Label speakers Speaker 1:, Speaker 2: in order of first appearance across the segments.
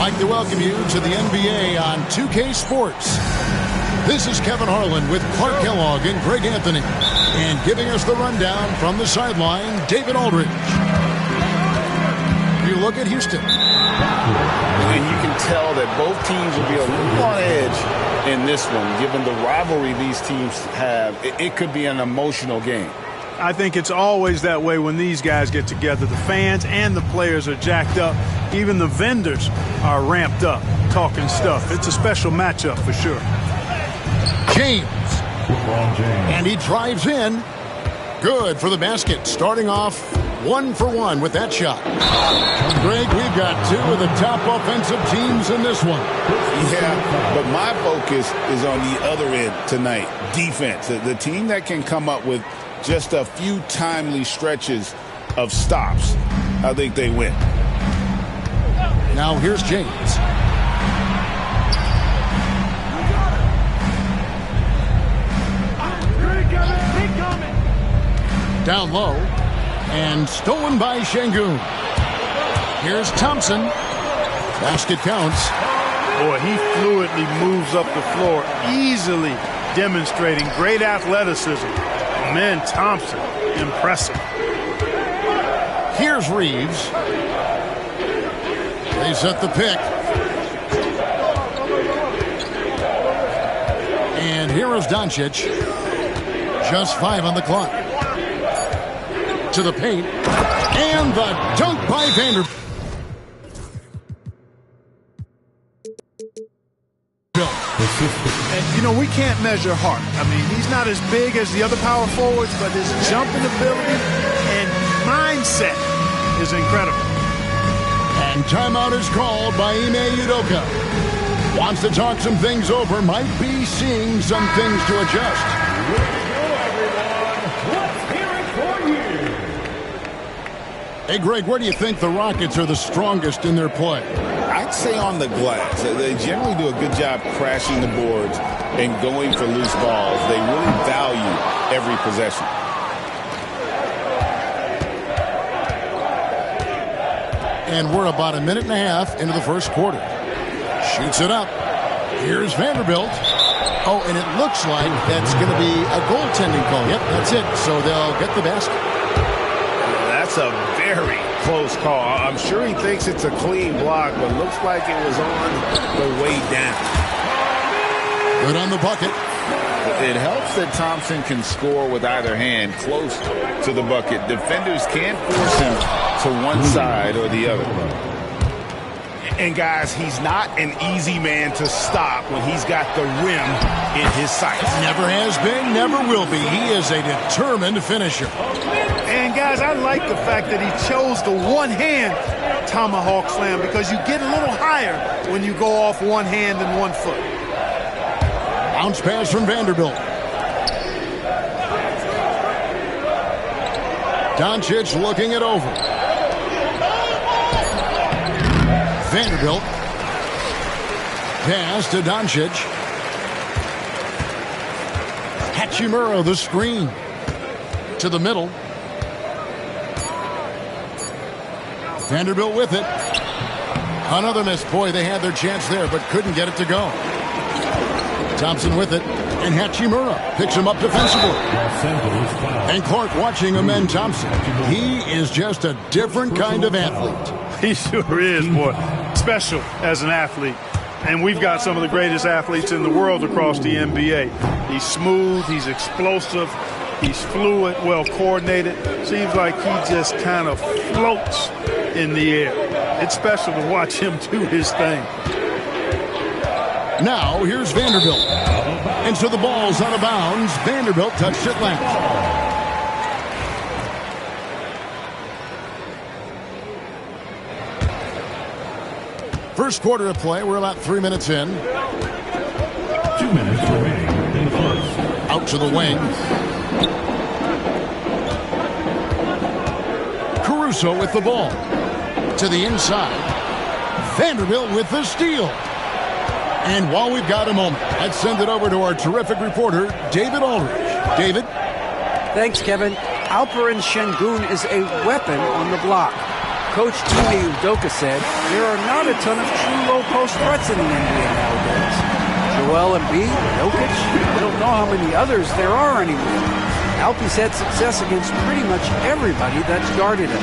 Speaker 1: I'd like to welcome you to the NBA on 2K Sports. This is Kevin Harlan with Clark Kellogg and Greg Anthony. And giving us the rundown from the sideline, David Aldridge. You look at Houston.
Speaker 2: And you can tell that both teams will be a little on edge in this one. Given the rivalry these teams have, it could be an emotional game.
Speaker 3: I think it's always that way when these guys get together. The fans and the players are jacked up. Even the vendors are ramped up, talking stuff. It's a special matchup for sure.
Speaker 1: James. And he drives in. Good for the basket. Starting off 1 for 1 with that shot. Greg, we've got two of the top offensive teams in this one.
Speaker 2: Yeah, but my focus is on the other end tonight. Defense. The team that can come up with just a few timely stretches of stops, I think they win.
Speaker 1: Now here's James. Down low and stolen by Şengün. Here's Thompson. Basket counts.
Speaker 3: Boy, he fluidly moves up the floor, easily demonstrating great athleticism. Man, Thompson, impressive.
Speaker 1: Here's Reeves. They set the pick. And here is Doncic. Just 5 on the clock. To the paint. And the dunk by Vanderbilt.
Speaker 3: And, you know, we can't measure Hart. I mean, he's not as big as the other power forwards, but his jumping ability and mindset is incredible.
Speaker 1: And timeout is called by Ime Udoka. Wants to talk some things over, might be seeing some things to adjust. Hey, Greg, where do you think the Rockets are the strongest in their play?
Speaker 2: I'd say on the glass. They generally do a good job crashing the boards and going for loose balls. They really value every possession.
Speaker 1: And we're about a minute and a half into the first quarter. Shoots it up. Here's Vanderbilt. Oh, and it looks like that's going to be a goaltending call. Yep, that's it. So they'll get the basket.
Speaker 2: That's a very close call. I'm sure he thinks it's a clean block, but looks like it was on the way down.
Speaker 1: Good on the bucket.
Speaker 2: It helps that Thompson can score with either hand close to the bucket. Defenders can't force him to one side or the other. And, guys, he's not an easy man to stop when he's got the rim in his sights.
Speaker 1: Never has been, never will be. He is a determined finisher.
Speaker 3: And, guys, I like the fact that he chose the one-hand tomahawk slam because you get a little higher when you go off one hand and 1 foot.
Speaker 1: Bounce pass from Vanderbilt. Doncic looking it over. Vanderbilt. Pass to Doncic. Hachimura the screen. To the middle. Vanderbilt with it. Another miss. Boy, they had their chance there, but couldn't get it to go. Thompson with it. And Hachimura picks him up defensively. And Clark watching Amen Thompson. He is just a different kind of athlete.
Speaker 3: He sure is, boy. Special as an athlete. And we've got some of the greatest athletes in the world across the NBA. He's smooth, he's explosive, he's fluid, well coordinated. Seems like he just kind of floats in the air. It's special to watch him do his thing.
Speaker 1: Now, here's Vanderbilt. And so the ball's out of bounds. Vanderbilt touched it last. First quarter of play. We're about 3 minutes in.
Speaker 4: 2 minutes remaining in the first.
Speaker 1: Out to the wing. Caruso with the ball. To the inside. Vanderbilt with the steal. And while we've got a moment, let's send it over to our terrific reporter, David Aldridge. David?
Speaker 5: Thanks, Kevin. Alperen Şengün is a weapon on the block. Coach Ime Udoka said there are not a ton of true low-post threats in the NBA nowadays. Joel Embiid, Jokic, I don't know how many others there are anymore. Alpie's had success against pretty much everybody that's guarded him.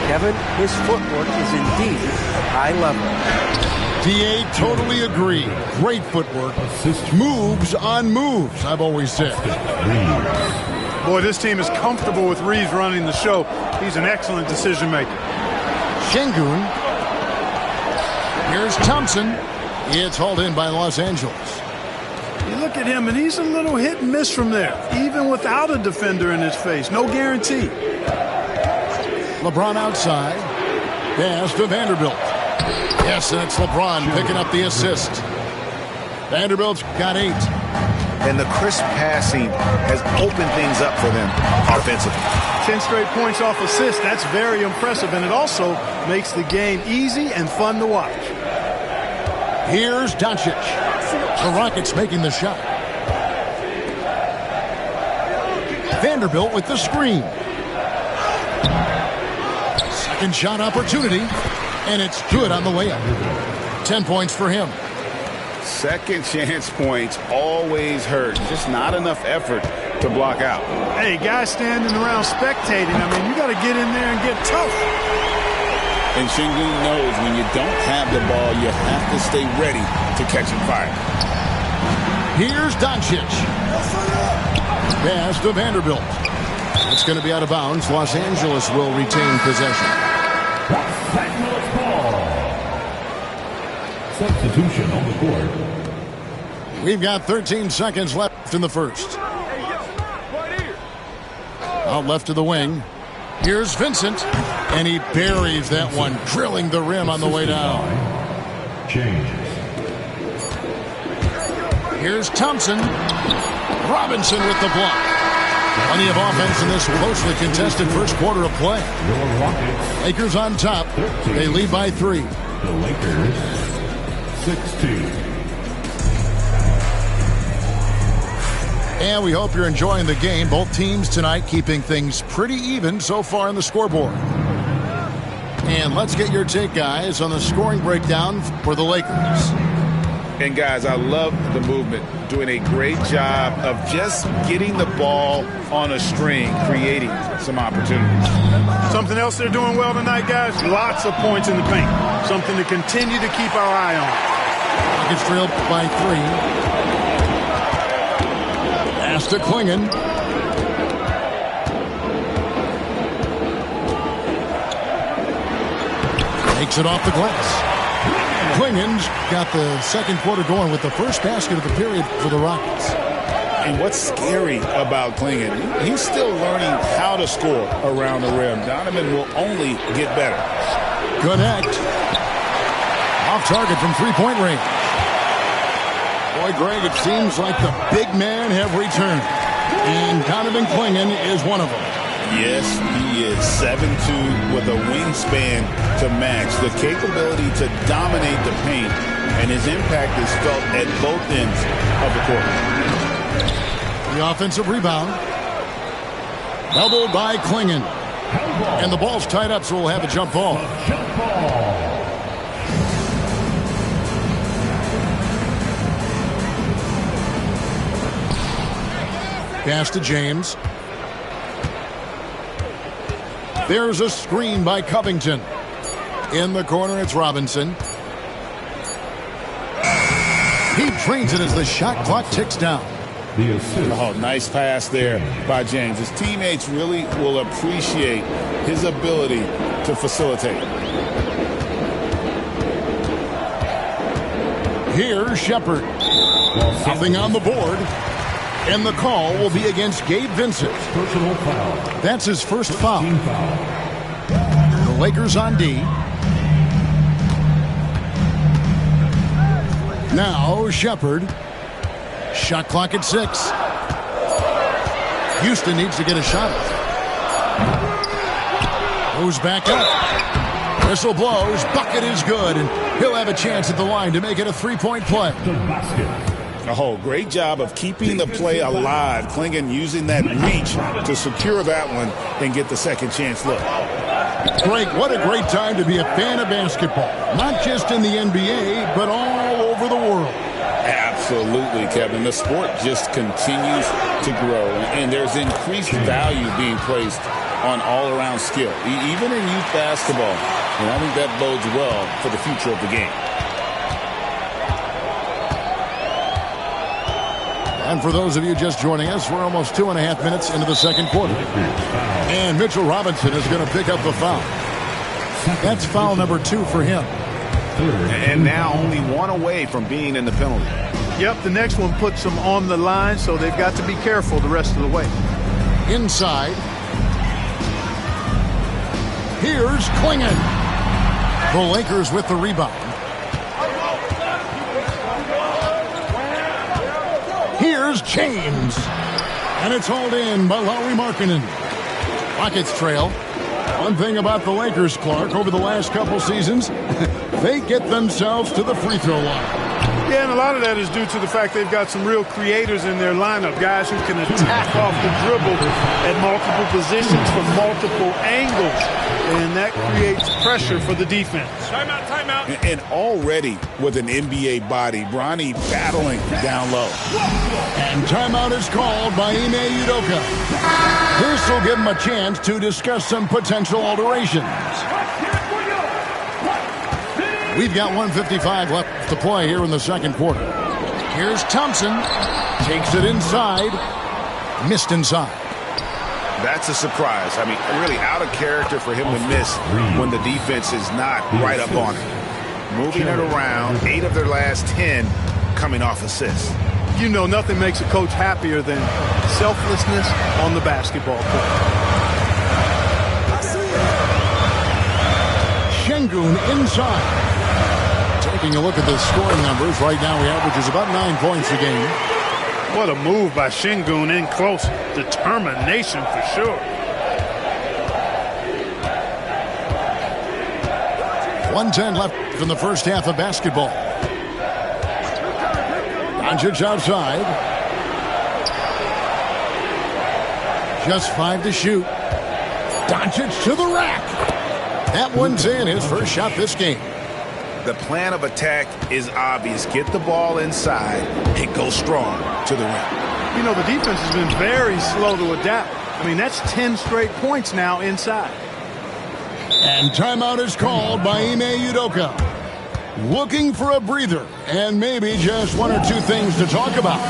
Speaker 5: Kevin, his footwork is indeed high level.
Speaker 1: DA totally agree. Great footwork. Moves on moves, I've always said.
Speaker 3: Boy, this team is comfortable with Reeves running the show. He's an excellent decision maker.
Speaker 1: Şengün. Here's Thompson. It's hauled in by Los Angeles.
Speaker 3: You look at him, and he's a little hit and miss from there, even without a defender in his face. No guarantee.
Speaker 1: LeBron outside. Pass to Vanderbilt. Yes, and it's LeBron picking up the assist. Vanderbilt's got 8.
Speaker 2: And the crisp passing has opened things up for them offensively.
Speaker 3: 10 straight points off assists. That's very impressive, and it also makes the game easy and fun to watch.
Speaker 1: Here's Doncic. The Rockets making the shot. Vanderbilt with the screen. Second shot opportunity, and it's good on the way up. 10 points for him.
Speaker 2: Second chance points always hurt. Just not enough effort to block out.
Speaker 3: Hey, guys standing around spectating, I mean, you got to get in there and get tough.
Speaker 2: And Şengün knows when you don't have the ball, you have to stay ready to catch and fire.
Speaker 1: Here's Doncic. Pass to Vanderbilt. It's going to be out of bounds. Los Angeles will retain possession.
Speaker 4: Substitution on the court.
Speaker 1: We've got 13 seconds left in the first. Out left to the wing. Here's Vincent. And he buries that one, drilling the rim on the way down.
Speaker 4: Change.
Speaker 1: Here's Thompson. Robinson with the block. Plenty of offense in this closely contested first quarter of play. Lakers on top. They lead by 3.
Speaker 4: The Lakers 6-2.
Speaker 1: And we hope you're enjoying the game. Both teams tonight keeping things pretty even so far on the scoreboard. And let's get your take, guys, on the scoring breakdown for the Lakers.
Speaker 2: And, guys, I love the movement. Doing a great job of just getting the ball on a string, creating some opportunities.
Speaker 3: Something else they're doing well tonight, guys, lots of points in the paint. Something to continue to keep our eye on.
Speaker 1: Rockets trailed by 3. Pass to Clingan. Takes it off the glass. Clingan's got the second quarter going with the first basket of the period for the Rockets.
Speaker 2: And what's scary about Clingan, he's still learning how to score around the rim. Donovan will only get better.
Speaker 1: Connect. Off target from three-point range. Boy, Greg, it seems like the big men have returned. And Donovan Clingan is one of them.
Speaker 2: Yes, he is 7'2" with a wingspan to match, the capability to dominate the paint, and his impact is felt at both ends of the court.
Speaker 1: The offensive rebound. Doubled by Clingan. And the ball's tied up, so we'll have a jump ball. Pass to James. There's a screen by Covington. In the corner, it's Robinson. He drains it as the shot clock ticks down.
Speaker 2: Oh, nice pass there by James. His teammates really will appreciate his ability to facilitate.
Speaker 1: Here's Shepard. Nothing on the board. And the call will be against Gabe Vincent.
Speaker 4: Personal foul.
Speaker 1: That's his first foul.
Speaker 4: Team foul.
Speaker 1: The Lakers on D. Now Shepard. Shot clock at 6. Houston needs to get a shot. Goes back up. Whistle blows. Bucket is good. And he'll have a chance at the line to make it a three-point play.
Speaker 4: The basket.
Speaker 2: Oh, great job of keeping the play alive. Klingon using that reach to secure that one and get the second chance look.
Speaker 1: Greg, what a great time to be a fan of basketball. Not just in the NBA, but all over the world.
Speaker 2: Absolutely, Kevin. The sport just continues to grow, and there's increased value being placed on all-around skill, even in youth basketball. And I think that bodes well for the future of the game.
Speaker 1: And for those of you just joining us, we're almost 2.5 minutes into the second quarter. And Mitchell Robinson is going to pick up the foul. That's foul number 2 for him.
Speaker 2: And now only one away from being in the penalty.
Speaker 3: Yep, the next one puts them on the line, so they've got to be careful the rest of the way.
Speaker 1: Inside. Here's Klingon. The Lakers with the rebound. Here's James. And it's hauled in by Lauri Markkanen. Rockets trail. One thing about the Lakers, Clark, over the last couple seasons, they get themselves to the free throw line.
Speaker 3: Yeah, and a lot of that is due to the fact they've got some real creators in their lineup, guys who can attack off the dribble at multiple positions from multiple angles, and that creates pressure for the defense.
Speaker 2: Timeout. And already with an NBA body, Bronny battling down low.
Speaker 1: And timeout is called by Ime Udoka. This will give him a chance to discuss some potential alterations. We've got 1:55 left to play here in the second quarter. Here's Thompson. Takes it inside. Missed inside.
Speaker 2: That's a surprise. I mean, really out of character for him to miss when the defense is not right up on him. Moving it around, 8 of their last 10 coming off assists.
Speaker 3: You know, nothing makes a coach happier than selflessness on the basketball court.
Speaker 1: Şengün inside. Taking a look at the scoring numbers, right now he averages about 9 points a game.
Speaker 3: What a move by Şengün in close. Determination for sure.
Speaker 1: 1:10 left in the first half of basketball. Doncic outside. Just 5 to shoot. Doncic to the rack. That one's in, his first shot this game.
Speaker 2: The plan of attack is obvious. Get the ball inside and go strong to the rim.
Speaker 3: You know, the defense has been very slow to adapt. I mean, that's 10 straight points now inside.
Speaker 1: And timeout is called by Ime Udoka. Looking for a breather and maybe just 1 or 2 things to talk about.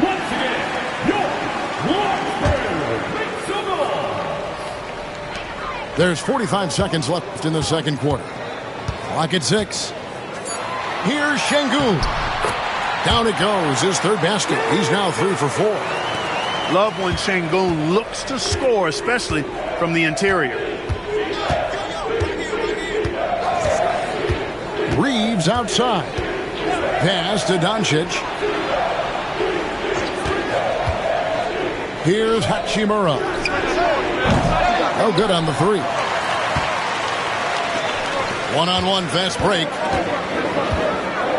Speaker 4: Once again, your
Speaker 1: There's 45 seconds left in the second quarter. Clock at 6. Here's Şengün. Down it goes, his third basket. He's now 3 for 4.
Speaker 3: Love when Şengün looks to score, especially from the interior.
Speaker 1: Reeves outside. Pass to Doncic. Here's Hachimura. No good on the 3. One-on-one fast break.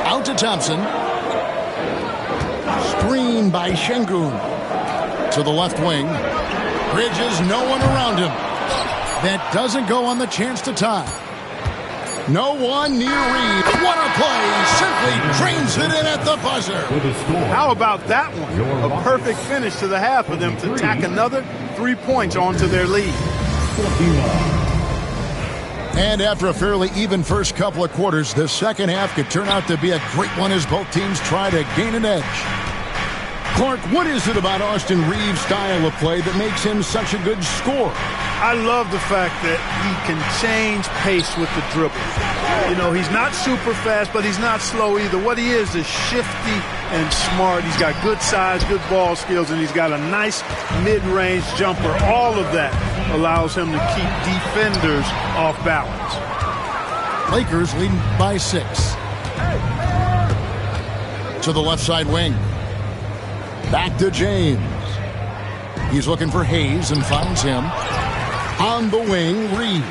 Speaker 1: Out to Thompson. Screen by Şengün. To the left wing. Bridges, no one around him. That doesn't go on the chance to tie. No one near Reed. What a play. Simply drains it in at the buzzer.
Speaker 3: How about that one? A perfect finish to the half for them to tack another 3 points onto their lead.
Speaker 1: And after a fairly even first couple of quarters, the second half could turn out to be a great one as both teams try to gain an edge. Clark, what is it about Austin Reeves' style of play that makes him such a good scorer?
Speaker 3: I love the fact that he can change pace with the dribble. You know, he's not super fast, but he's not slow either. What he is shifty and smart. He's got good size, good ball skills, and he's got a nice mid-range jumper. All of that allows him to keep defenders off balance.
Speaker 1: Lakers leading by 6. To the left side wing. Back to James. He's looking for Hayes and finds him. On the wing, Reeves.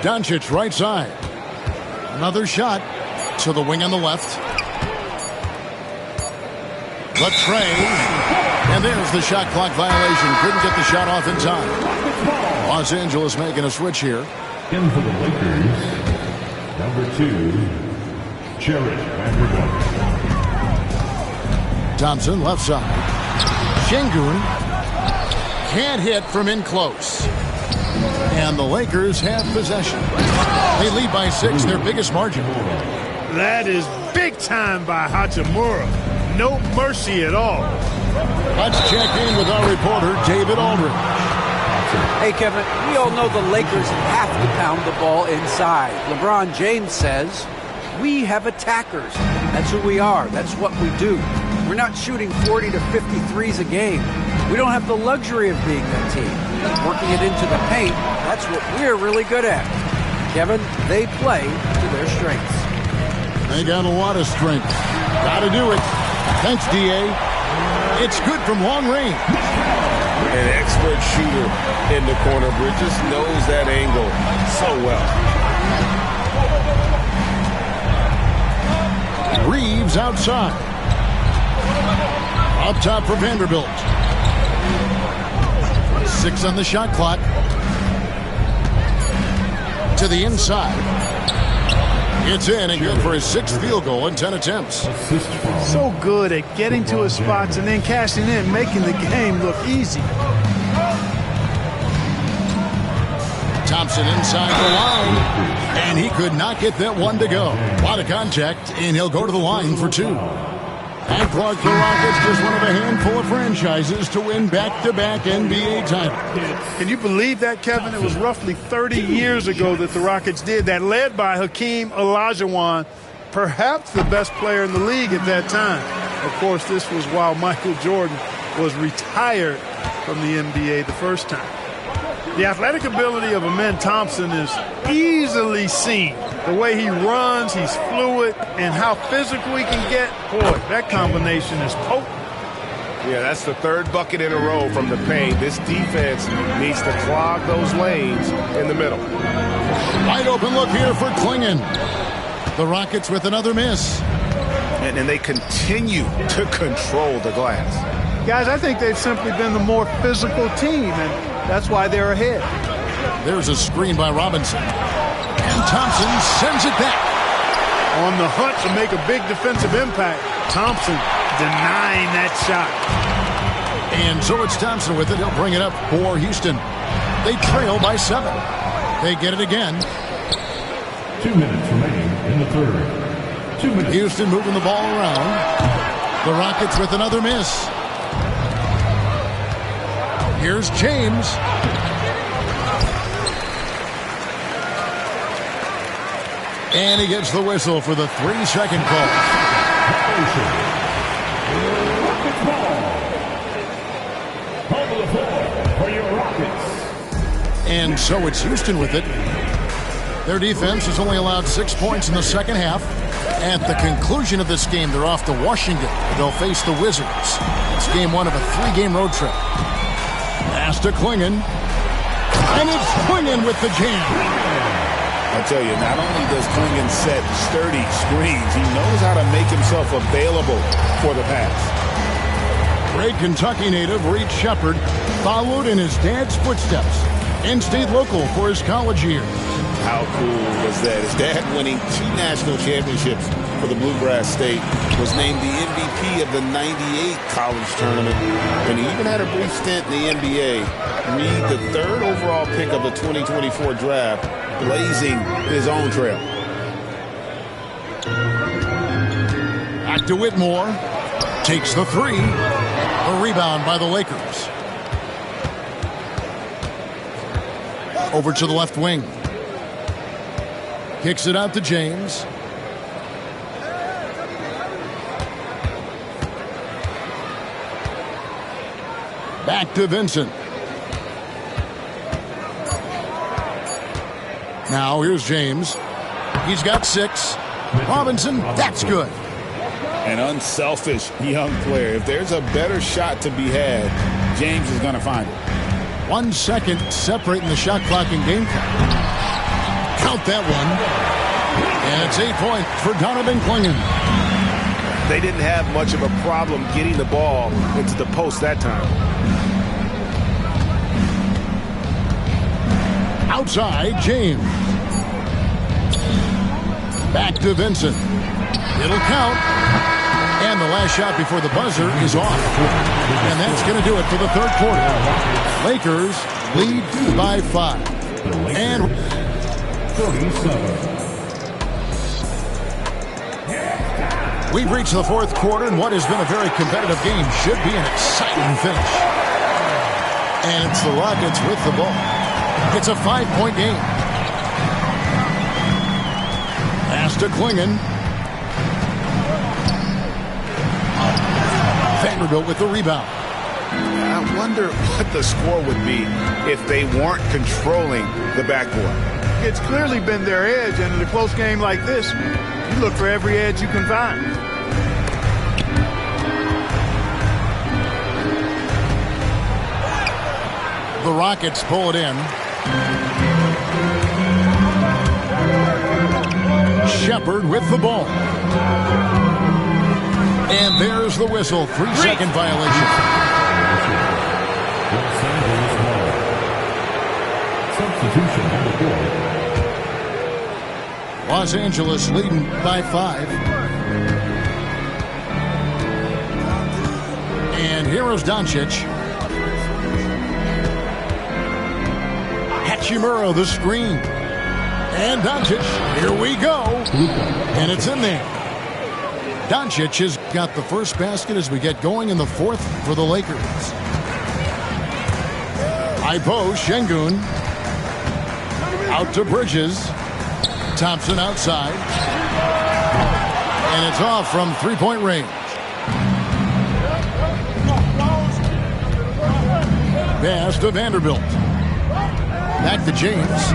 Speaker 1: Doncic right side. Another shot to the wing on the left. Latrey. And there's the shot clock violation. Couldn't get the shot off in time. Los Angeles making a switch here.
Speaker 4: In for the Lakers, number 2, Jarrett Vanderbilt.
Speaker 1: Thompson left side. Şengün can't hit from in close. And the Lakers have possession. They lead by 6, their biggest margin.
Speaker 3: That is big time by Hachimura. No mercy at all.
Speaker 1: Let's check in with our reporter, David Aldridge.
Speaker 5: Hey, Kevin, we all know the Lakers have to pound the ball inside. LeBron James says, we have attackers. That's who we are. That's what we do. We're not shooting 40 to 53s a game. We don't have the luxury of being that team. Working it into the paint, that's what we're really good at. Kevin, they play to their strengths.
Speaker 1: They got a lot of strength. Got to do it. Thanks, D.A. It's good from long range.
Speaker 2: An expert shooter in the corner. Bridges knows that angle so well.
Speaker 1: Reeves outside. Up top for Vanderbilt. 6 on the shot clock. To the inside. It's in and good for his 6th field goal in 10 attempts.
Speaker 3: So good at getting to his spots and then cashing in, making the game look easy.
Speaker 1: Thompson inside the line. And he could not get that one to go. A lot of contact, and he'll go to the line for 2. And Clark, the Rockets, just one of a handful of franchises to win back-to-back NBA titles.
Speaker 3: Can you believe that, Kevin? It was roughly 30 years ago that the Rockets did that, led by Hakeem Olajuwon, perhaps the best player in the league at that time. Of course, this was while Michael Jordan was retired from the NBA the first time. The athletic ability of Amen Thompson is easily seen. The way he runs, he's fluid, and how physical he can get. Boy, that combination is potent.
Speaker 2: Yeah, that's the 3rd bucket in a row from the paint. This defense needs to clog those lanes in the middle.
Speaker 1: Wide open look here for Clingan. The Rockets with another miss.
Speaker 2: And they continue to control the glass.
Speaker 3: Guys, I think they've simply been the more physical team, and that's why they're ahead.
Speaker 1: There's a screen by Robinson. And Thompson sends it back.
Speaker 3: On the hunt to make a big defensive impact. Thompson denying that shot.
Speaker 1: And so it's Thompson with it. He'll bring it up for Houston. They trail by 7. They get it again.
Speaker 4: 2 minutes remaining in the 3rd. 2 minutes.
Speaker 1: Houston moving the ball around. The Rockets with another miss. Here's James. And he gets the whistle for the 3-second call.
Speaker 4: Rockets ball. Home of the floor for your Rockets.
Speaker 1: And so it's Houston with it. Their defense has only allowed 6 points in the second half. At the conclusion of this game, they're off to Washington. They'll face the Wizards. It's game 1 of a 3-game road trip. Pass to Clingan. And it's Clingan with the jam.
Speaker 2: I tell you, not only does Clingan set sturdy screens, he knows how to make himself available for the pass.
Speaker 1: Great Kentucky native Reed Shepherd followed in his dad's footsteps and stayed local for his college years.
Speaker 2: How cool was that? His dad, winning 2 national championships for the Bluegrass State, was named the MVP of the '98 college tournament, and he even had a brief stint in the NBA. Reed, the 3rd overall pick of the 2024 draft, blazing his own trail.
Speaker 1: Back to Whitmore. Takes the 3. A rebound by the Lakers. Over to the left wing. Kicks it out to James. Back to Vincent. Now here's James. He's got 6. Robinson, that's good.
Speaker 2: An unselfish young player. If there's a better shot to be had, James is going to find it.
Speaker 1: 1 second separating the shot clock and game clock. Count that one. And it's 8 points for Donovan Clingan.
Speaker 6: They didn't have much of a problem getting the ball into the post that time.
Speaker 1: Outside, James. Back to Vincent. It'll count. And the last shot before the buzzer is off. And that's going to do it for the 3rd quarter. Lakers lead by 5. And
Speaker 4: 37.
Speaker 1: we've reached the 4th quarter, and what has been a very competitive game should be an exciting finish. And it's the Rockets with the ball. It's a 5-point game. Pass to Clingan. Vanderbilt with the rebound.
Speaker 6: I wonder what the score would be if they weren't controlling the backboard.
Speaker 3: It's clearly been their edge, and in a close game like this, you look for every edge you can find.
Speaker 1: The Rockets pull it in. Shepard with the ball. And there's the whistle. 3-second violation.
Speaker 4: Substitution number 4.
Speaker 1: Los Angeles leading by 5. And here's Doncic. Hachimura the screen. And Doncic. Here we go. And it's in there. Doncic has got the first basket as we get going in the 4th for the Lakers. High post, Şengün. Out to Bridges. Thompson outside. And it's off from 3-point range. Pass to Vanderbilt. Back to James.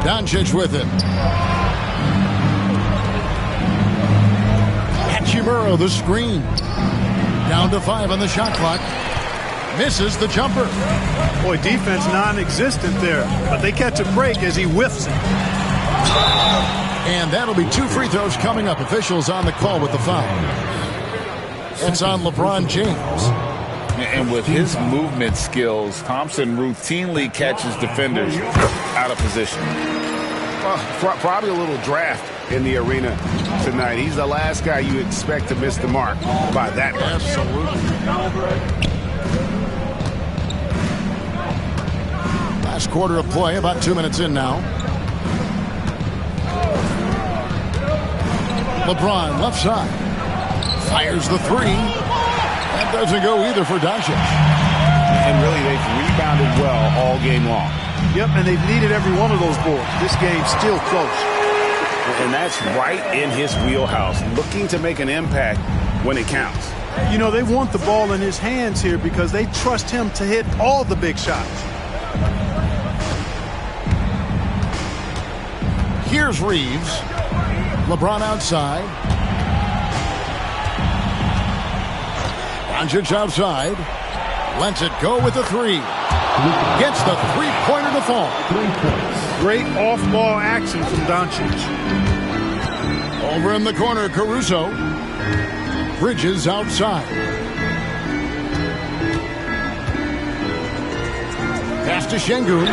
Speaker 1: Doncic with it. Hachimura the screen. Down to 5 on the shot clock. Misses the jumper.
Speaker 3: Boy, defense non-existent there, but they catch a break as he whiffs it.
Speaker 1: And that'll be 2 free throws coming up. Officials on the call with the foul. It's on LeBron James.
Speaker 2: And with his movement skills, Thompson routinely catches defenders out of position.
Speaker 6: Well, probably a little draft in the arena tonight. He's the last guy you expect to miss the mark by that much.
Speaker 1: Absolutely. Last quarter of play, about 2 minutes in now. LeBron, left side. Fires the 3. That doesn't go either for Doncic.
Speaker 6: And really, they've rebounded well all game long.
Speaker 3: Yep, and they've needed every one of those boards. This game's still close.
Speaker 6: And that's right in his wheelhouse, looking to make an impact when it counts.
Speaker 3: You know, they want the ball in his hands here because they trust him to hit all the big shots.
Speaker 1: Here's Reeves. LeBron outside. Doncic outside. Lets it go with the 3. Gets the 3-pointer to fall.
Speaker 3: Great off-ball action from Doncic.
Speaker 1: Over in the corner, Caruso. Bridges outside. Pass to Şengün.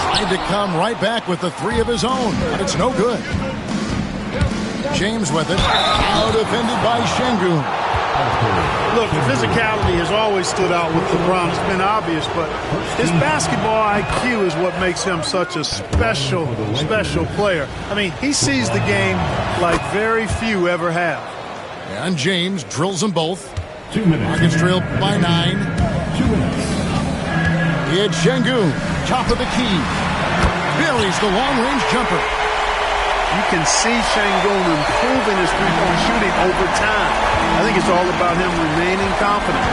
Speaker 1: Tried to come right back with the three of his own, but it's no good. James with it. Now defended by Şengün.
Speaker 3: Look, the physicality has always stood out with LeBron. It's been obvious, but his basketball IQ is what makes him such a special player. I mean, he sees the game like very few ever have.
Speaker 1: And James drills them both.
Speaker 4: 2 minutes.
Speaker 1: Rockets trail by 9.
Speaker 4: 2 minutes.
Speaker 1: It's Şengün, top of the key. Buries the long-range jumper.
Speaker 3: You can see Şengün improving his three-point shooting over time. I think it's all about him remaining confident.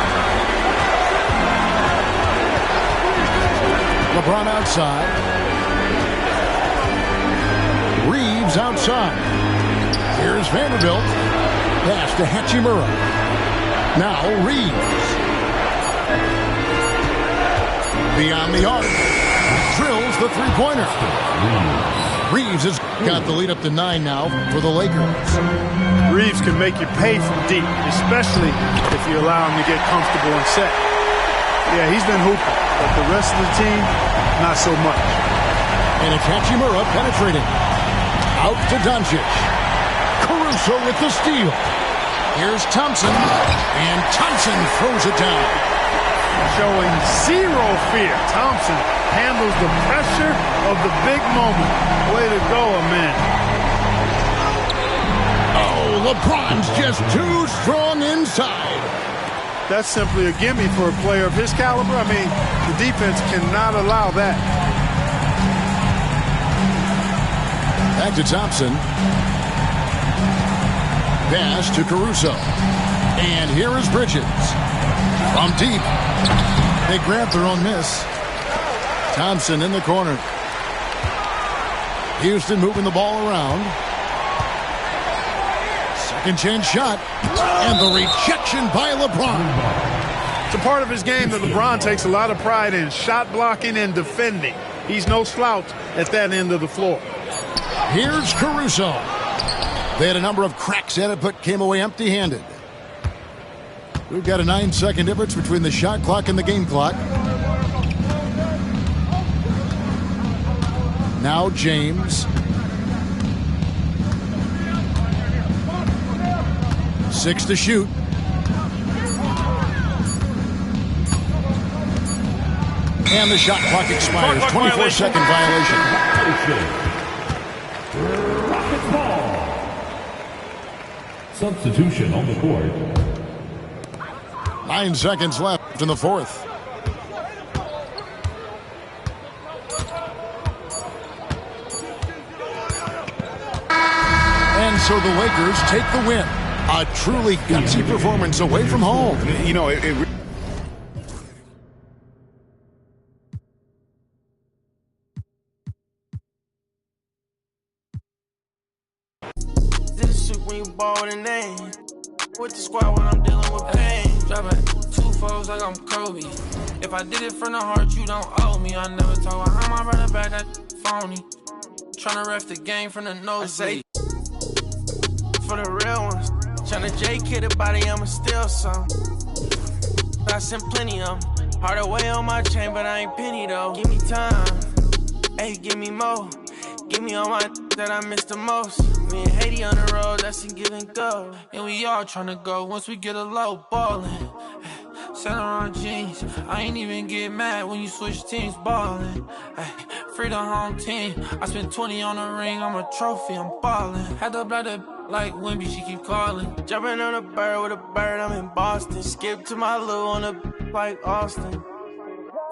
Speaker 1: LeBron outside. Reeves outside. Here's Vanderbilt. Pass to Hachimura. Now Reeves. Beyond the arc. Drills the three-pointer. Reeves has got the lead up to 9 now for the Lakers.
Speaker 3: Reeves can make you pay from deep, especially if you allow him to get comfortable and set. Yeah, he's been hooping, but the rest of the team, not so much.
Speaker 1: And it's Hachimura penetrating. Out to Doncic. Caruso with the steal. Here's Thompson. And Thompson throws it down.
Speaker 3: Showing zero fear. Thompson handles the pressure of the big moment. Way to go, man.
Speaker 1: Oh, LeBron's just too strong inside.
Speaker 3: That's simply a gimme for a player of his caliber. I mean, the defense cannot allow that.
Speaker 1: Back to Thompson. Pass to Caruso. And here is Bridges. From deep. They grab their own miss. Thompson in the corner. Houston moving the ball around. Second chance shot. And the rejection by LeBron.
Speaker 3: It's a part of his game that LeBron takes a lot of pride in. Shot blocking and defending. He's no slouch at that end of the floor.
Speaker 1: Here's Caruso. They had a number of cracks at it, but came away empty-handed. We've got a 9-second difference between the shot clock and the game clock. Now James. 6 to shoot. And the shot clock expires. 24-second violation.
Speaker 4: Rockets ball. Substitution on the court.
Speaker 1: 9 seconds left in the fourth. And so the Lakers take the win. A truly gutsy performance away from home.
Speaker 6: You know,
Speaker 7: when you ball with a name. With the squad when I'm dealing with pain. Dropping 2 foes like I'm Kobe. If I did it from the heart, you don't owe me. I never talk about how my brother back that phony. Tryna ref the game from the nosebleed. For the real ones. Tryna J-kid a body, I'ma steal some. I sent plenty of them. Hard away on my chain, but I ain't penny though. Give me time. Hey, give me more. Give me all my that I miss the most. Me and Haiti on the road, that's in give and go. And we all tryna go once we get a low ballin'. Saint Laurent jeans, I ain't even get mad when you switch teams ballin'. Free the home team, I spent 20 on the ring, I'm a trophy, I'm ballin'. Had to blood it like Wimby, she keep calling. Jumping on a bird with a bird, I'm in Boston. Skip to my Lou on a like Austin.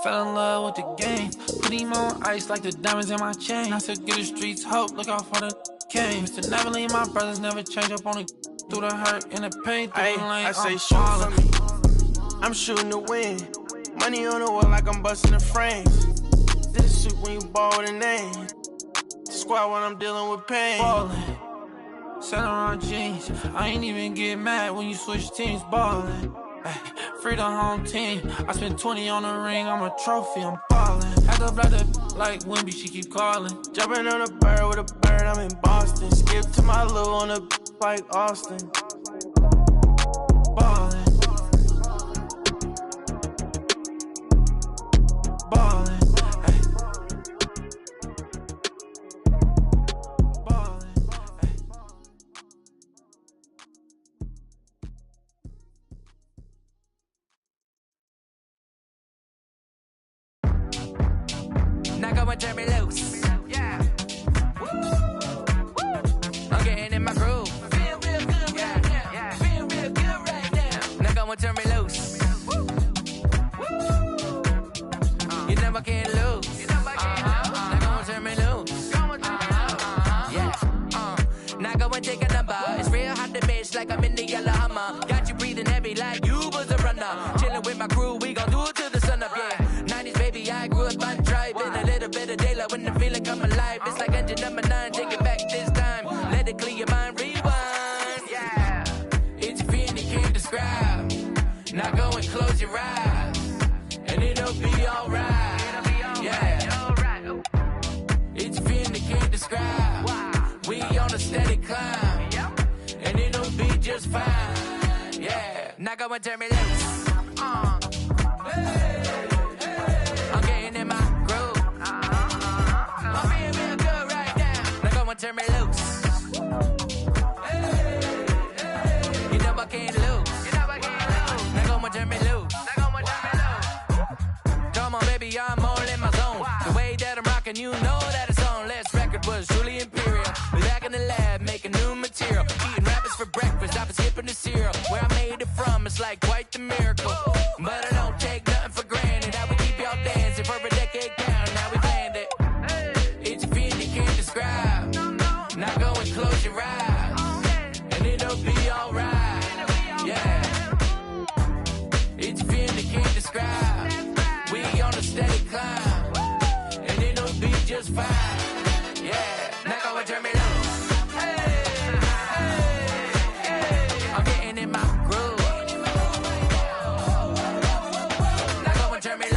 Speaker 7: Fell in love with the game, put him on ice like the diamonds in my chain. I said, get the streets hope, look how far the came. Mr. Never leave, my brothers never change up on the through the hurt and the pain. Through the lane, I say shoot for me, I'm shooting to win. Money on the wall like I'm busting the frames. Did a suit when you ball with a name. The squad when I'm dealing with pain. Ballin', Saint Laurent jeans, I ain't even get mad when you switch teams ballin'. Free the home team, I spent 20 on the ring, I'm a trophy, I'm ballin'. Had to blood it like Wimby, she keep calling. Jumping on a bird with a bird, I'm in Boston. Skip to my Lou on a like Austin. Ballin'.
Speaker 8: like I'm in the yellow Hummer. Got you breathing heavy like you was a runner. Chilling with my crew, we gon' do it till the sun up, yeah. 90s baby, I grew up on driving. A little bit of daylight when the feeling come alive. It's like engine number 9, take it back this time. Let it clear your mind, rewind, yeah. It's a feeling you can't describe. Now go and close your eyes, and it'll be alright, yeah. It's a feeling you can't describe. We on a steady climb, and it'll be just fine, yeah. Now go and turn me loose. I'm getting in my groove. I'm being real good right now. Now go and turn me loose. You know I can't lose. Now go and turn me loose. Come on, baby, I'm all in my zone. The way that I'm rocking, you know that it's on. Last record was truly imperial. We're back in the lab, making new material. Eating rappers for breakfast, I was skipping the cereal. Where I made it from, it's like quite the miracle. But I don't take nothing for granted. How we keep y'all dancing for a decade down. Now we planned it. It's a feeling you can't describe. Now go and close your eyes, and it'll be alright, yeah. It's a feeling you can't describe. We on a steady climb, and it'll be just fine, yeah. Now go and turn me loose. I'm getting in my groove. Now go and turn me loose.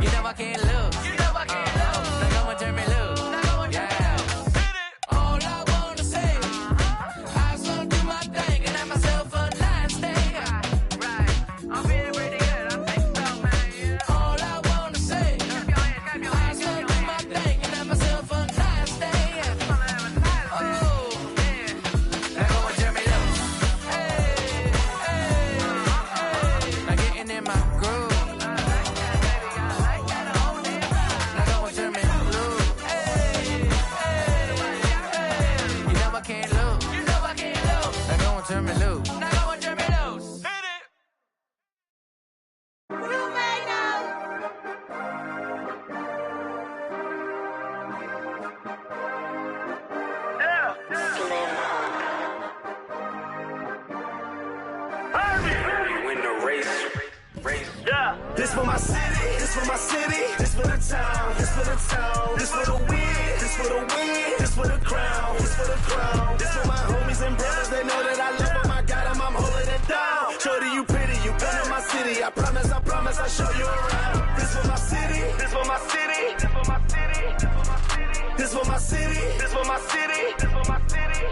Speaker 8: You know I can't lose. Now go and turn me loose. Yeah. All I wanna say, I just do my thing and have myself a nice day. I'm feeling pretty good, I think so, man. All I wanna say, I just do my thing and have myself a nice day. Oh, yeah. Now go and turn me loose. I'm getting in my groove. Now go and turn me loose. You know I can't lose. Now go and turn me loose. Now go and turn me loose. Hit it.
Speaker 9: This for my city, this for my city, this for the town, this for the town, this for the win, this for the win, this for the crown, this for the crown, this for my homies and brothers, they know that I love them, I got them, I'm holding it down. Shorty, you pretty, you come to my city, I promise, I'll show you around. This for my city, this for my city, this for my city, this for my city, this for my city, this for my city,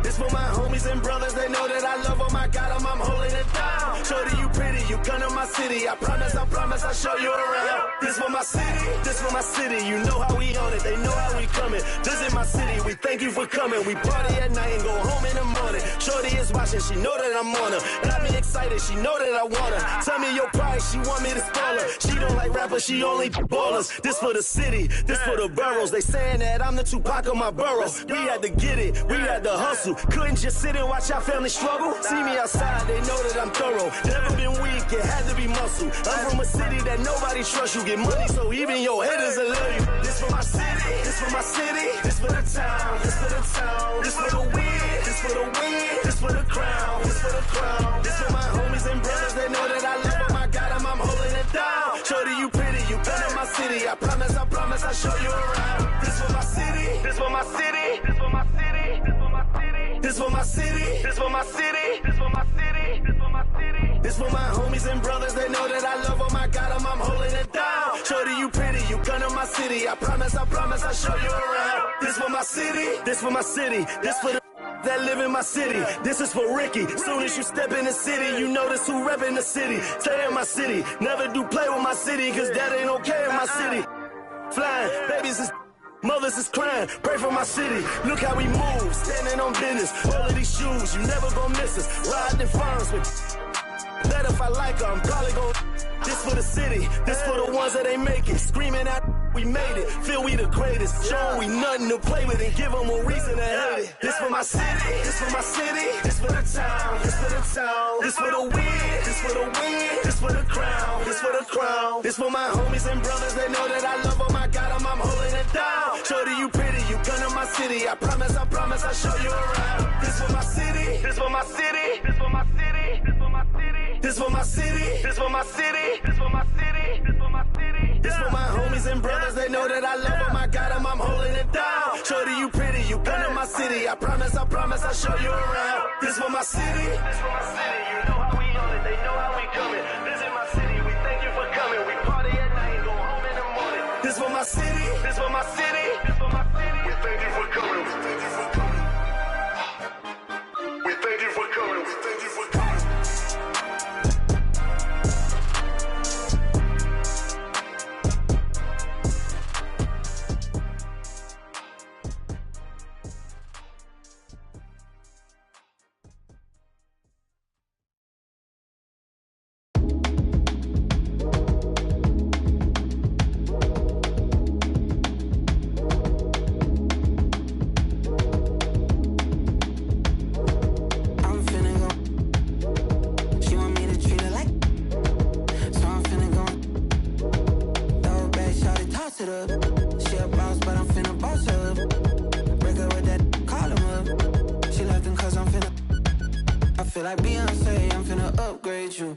Speaker 9: this for my homies and brothers, they know that I love them, I got them, I'm holding it down. Shorty, you pretty, you come to my city, I promise, I'll show you around. This for my city, this for my city, you know how we on it, they know how we coming. Visit my city, we thank you for coming. We party at night and go home in the morning. Shorty is watching, she know that I'm on her. Got me excited, she know that I want her. Tell me your price, she want me to spoil her. She don't like rappers, she only ballers. This for the city, this for the boroughs. They saying that I'm the Tupac of my borough. We had to get it, we had to hustle. Couldn't just sit and watch our family struggle. See me outside, they know that I'm thorough. Never been weak, it had to be muscle. I'm from a city that nobody trusts. You get money, so even your haters will love you. This for my city, this for my city, this for the town, this for the town, this for the win, this for the win, this for the crown, this for the crown, this for my homies and brothers. They know that I love them, I got them, I'm holding it down. Shorty, you pretty, you come to my city, I promise, I'll show you around. This for my city, this for my city, this for my city, this for my city, this for my city, this for my city, this for my city, this for my homies and brothers. They know that I love them, I got them, I'm holding it down. Shorty, you pretty, you come to my city, I promise, I'll show you around. This for my city, this for my city, this for the that live in my city. This is for Ricky. Soon as you step in the city, you notice who rep in the city. Stay in my city, never do play with my city, cause that ain't okay in my city. Flying, babies is mothers is crying, pray for my city. Look how we move, standing on business. All of these shoes, you never gon' miss us. Riding in farms with that if I like her, I'm probably gon' this for the city, this for the ones that ain't make it. Screaming out, we made it, feel we the greatest. Show we nothing to play with and give them a reason to hate it. This for my city, this for my city, this for the town, this for the town, this for the win, this for the win, this for the crown, this for the crown, this for my homies and brothers. They know that I love them, I got them, I'm holding it down. Shorty, you pretty, you come to my city. I promise I'll show you around. This for my city, this for my city, this for my city, this for my city, this for my city, this for my city, this for my city, this for my city. This for my homies and brothers, they know that I love them. I got them, I'm holding it down. Shorty, you pretty, you come to my city. I promise I'll show you around. This for my city, this for my city. You know how we on it, they know how we coming. This is my city, we thank you for coming. We party at night, go home in the morning. This for my city, this for my city, this for my city. We thank you for coming, we thank you for coming. We thank you for coming, we thank you for coming.
Speaker 10: Like Beyonce, I'm finna upgrade you.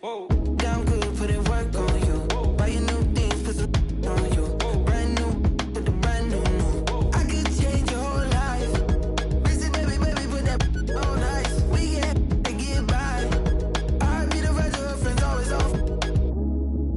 Speaker 10: Down good, put in work on you. Buy you new things, put some on you. Brand new, with the brand new. I could change your whole life. Busy baby, put that on ice. We get by. I be the rest of her friends always off.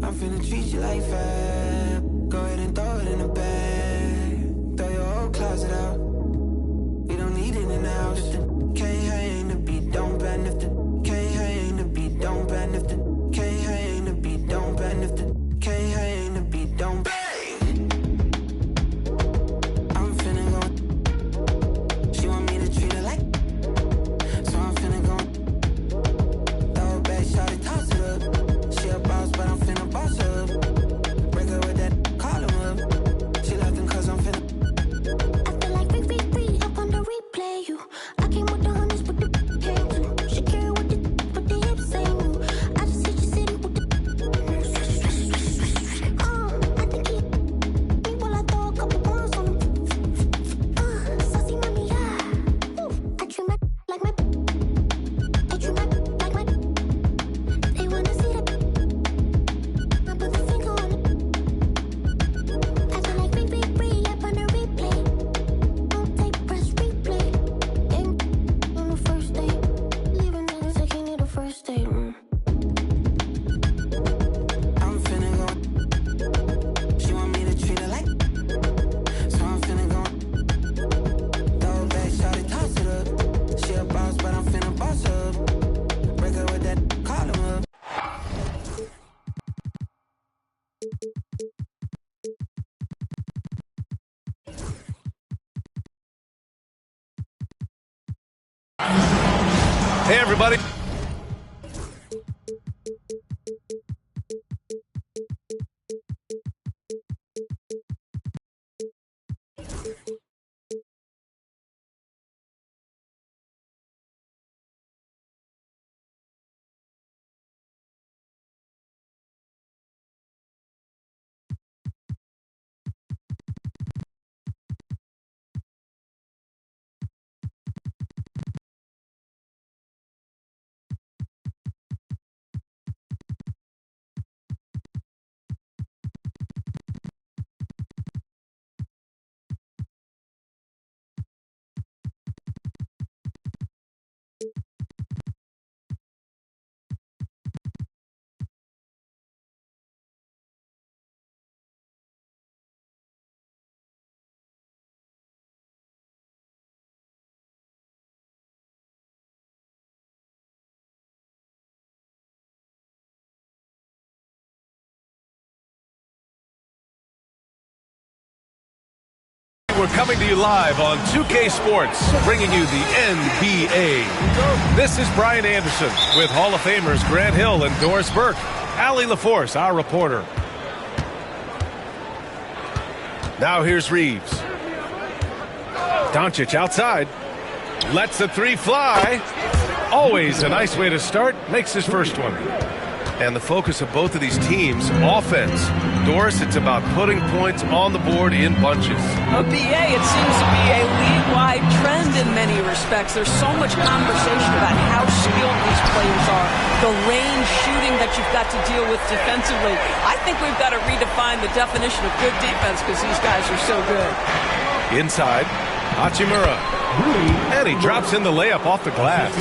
Speaker 10: I'm finna treat you like fab. Go ahead and throw it in the bag. Throw your whole closet out. We don't need it in the house. Can't hang the beat, don't ban if the can't hang the beat, don't ban if the can't hang the beat, don't ban if the can't hang the beat, don't bang. I'm finna go. She want me to treat her like, so I'm finna go. Throw it back, shot it, toss it up. She a boss, but I'm finna boss her up. Break her with that, call him up. She laughing cause I'm finna.
Speaker 11: I feel like free up on the replay. You, I came with the hundreds, but the came too. She carry with the hips ain't new. I just hit your city with the. I think he me while I throw a couple bombs on him. Saucy mommy, yeah. Ooh, I treat my like my. I treat my like my. They wanna see that. I put the finger on it. I feel like free up on the replay. Don't take press replay. Ain't on the first date. Leaving niggas like he need a first date.
Speaker 10: I'm finna go. She want me to treat her like, so I'm finna go. Throw it back, shot it, toss it up. She a boss, but I'm finna boss her up. Break her with that, call him up.
Speaker 12: Hey, everybody. We're coming to you live on 2K Sports, bringing you the NBA. This is Brian Anderson with Hall of Famers Grant Hill and Doris Burke. Allie LaForce, our reporter. Now here's Reeves. Doncic outside. Lets the three fly. Always a nice way to start. Makes his first one. And the focus of both of these teams, offense. Doris, it's about putting points on the board in bunches.
Speaker 13: BA, it seems to be a league-wide trend in many respects. There's so much conversation about how skilled these players are, the range shooting that you've got to deal with defensively. I think we've got to redefine the definition of good defense because these guys are so good.
Speaker 12: Inside, Hachimura. And he drops in the layup off the glass.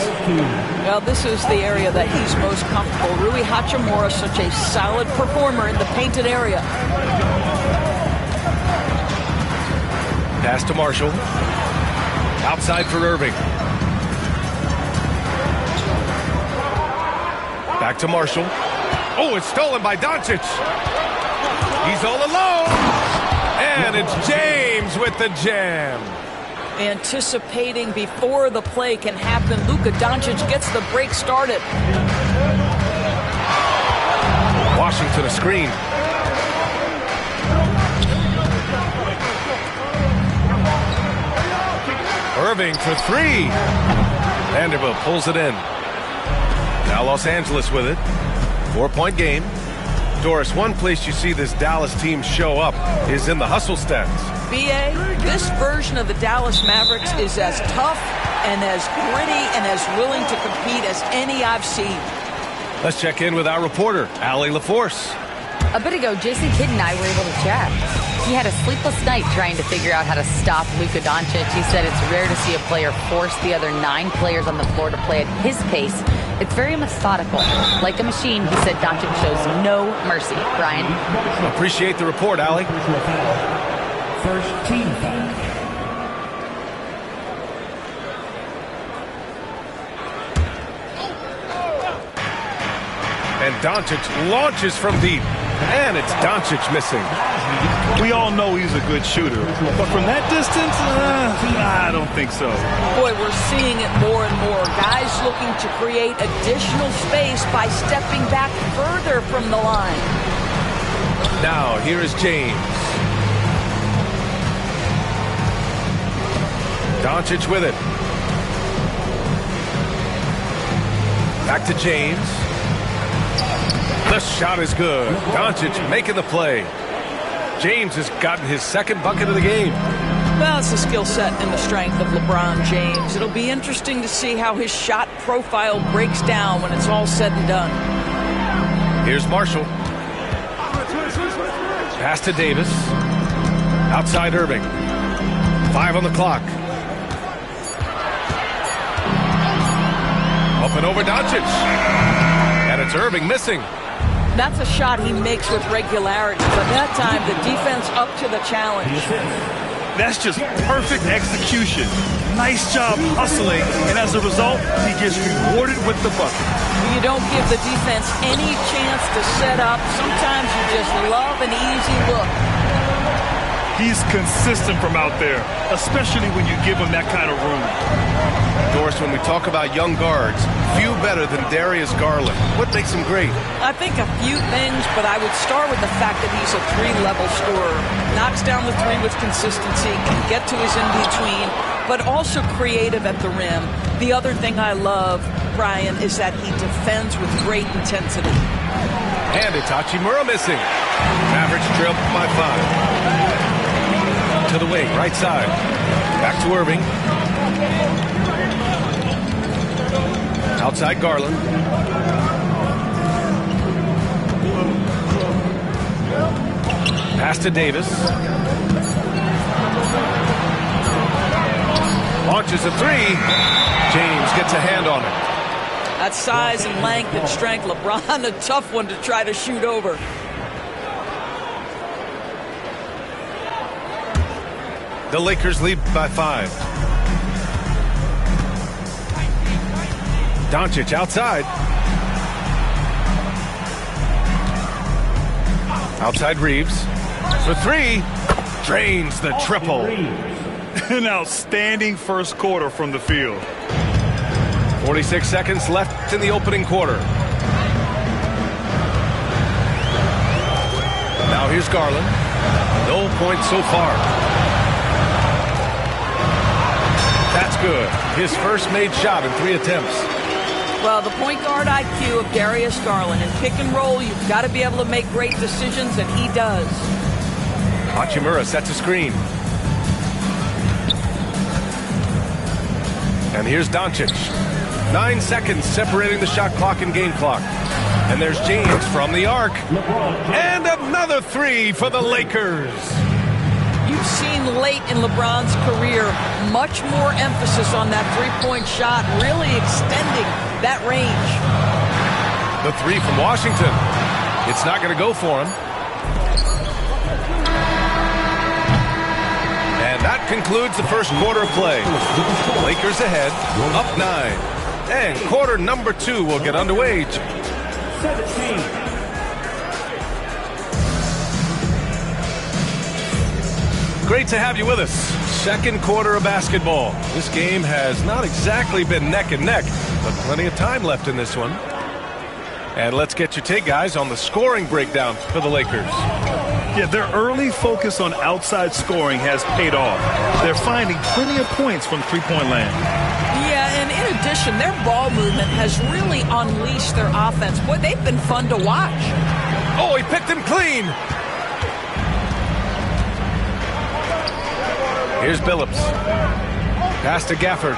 Speaker 13: Well, this is the area that he's most comfortable. Rui Hachimura, such a solid performer in the painted area.
Speaker 12: Pass to Marshall. Outside for Irving. Back to Marshall. Oh, it's stolen by Doncic. He's all alone. And it's James with the jam.
Speaker 13: Anticipating before the play can happen, Luka Doncic gets the break started.
Speaker 12: Washington a screen. Irving for three. Vanderbilt pulls it in. Now Los Angeles with it. 4-point game. Doris, one place you see this Dallas team show up is in the hustle stats.
Speaker 13: BA, this version of the Dallas Mavericks is as tough and as gritty and as willing to compete as any I've seen.
Speaker 12: Let's check in with our reporter, Allie LaForce.
Speaker 14: A bit ago, Jason Kidd and I were able to chat. He had a sleepless night trying to figure out how to stop Luka Doncic. He said it's rare to see a player force the other 9 players on the floor to play at his pace. It's very methodical. Like a machine, he said Doncic shows no mercy. Brian?
Speaker 12: Appreciate the report, Allie.
Speaker 4: First team foul.
Speaker 12: And Doncic launches from deep. And it's Doncic missing.
Speaker 3: We all know he's a good shooter, but from that distance, I don't think so.
Speaker 13: Boy, we're seeing it more and more. Guys looking to create additional space by stepping back further from the line.
Speaker 12: Now, here is James. Doncic with it. Back to James. The shot is good. Doncic making the play. James has gotten his second bucket of the game.
Speaker 13: Well, it's the skill set and the strength of LeBron James. It'll be interesting to see how his shot profile breaks down when it's all said and done.
Speaker 12: Here's Marshall. Pass to Davis. Outside Irving. 5 on the clock. Up and over Doncic. And it's Irving missing.
Speaker 13: That's a shot he makes with regularity, but that time the defense up to the challenge.
Speaker 3: That's just perfect execution. Nice job hustling, and as a result, he gets rewarded with the bucket.
Speaker 13: You don't give the defense any chance to set up. Sometimes you just love an easy look.
Speaker 3: He's consistent from out there, especially when you give him that kind of room.
Speaker 12: Doris, when we talk about young guards, few better than Darius Garland. What makes him great?
Speaker 13: I think a few things, but I would start with the fact that he's a 3-level scorer. Knocks down the 3 with consistency, can get to his in-between, but also creative at the rim. The other thing I love, Brian, is that he defends with great intensity.
Speaker 12: And it's Hachimura missing. Mavericks trail by 5. To the wing, right side. Back to Irving. Outside Garland. Pass to Davis. Launches a 3. James gets a hand on it.
Speaker 13: That size and length and strength. LeBron, a tough one to try to shoot over.
Speaker 12: The Lakers lead by 5. Doncic outside. Outside Reeves. For 3. Drains the triple.
Speaker 3: An outstanding first quarter from the field.
Speaker 12: 46 seconds left in the opening quarter. Now here's Garland. No points so far. That's good. His first made shot in 3 attempts.
Speaker 13: Well, the point guard IQ of Darius Garland. In pick and roll, you've got to be able to make great decisions, and he does.
Speaker 12: Hachimura sets a screen. And here's Doncic. 9 seconds separating the shot clock and game clock. And there's James from the arc. And another three for the Lakers.
Speaker 13: You've seen late in LeBron's career much more emphasis on that three-point shot, really extending that range.
Speaker 12: The three from Washington. It's not going to go for him. And that concludes the first quarter of play. Lakers ahead, up 9. And quarter number 2 will get underway.
Speaker 4: 17.
Speaker 12: Great to have you with us. Second quarter of basketball. This game has not exactly been neck and neck, but plenty of time left in this one. And let's get your take, guys, on the scoring breakdown for the Lakers.
Speaker 15: Yeah, their early focus on outside scoring has paid off. They're finding plenty of points from three-point land.
Speaker 13: Yeah, and in addition, their ball movement has really unleashed their offense. Boy, they've been fun to watch.
Speaker 12: Oh, he picked him clean. Here's Billups. Pass to Gafford.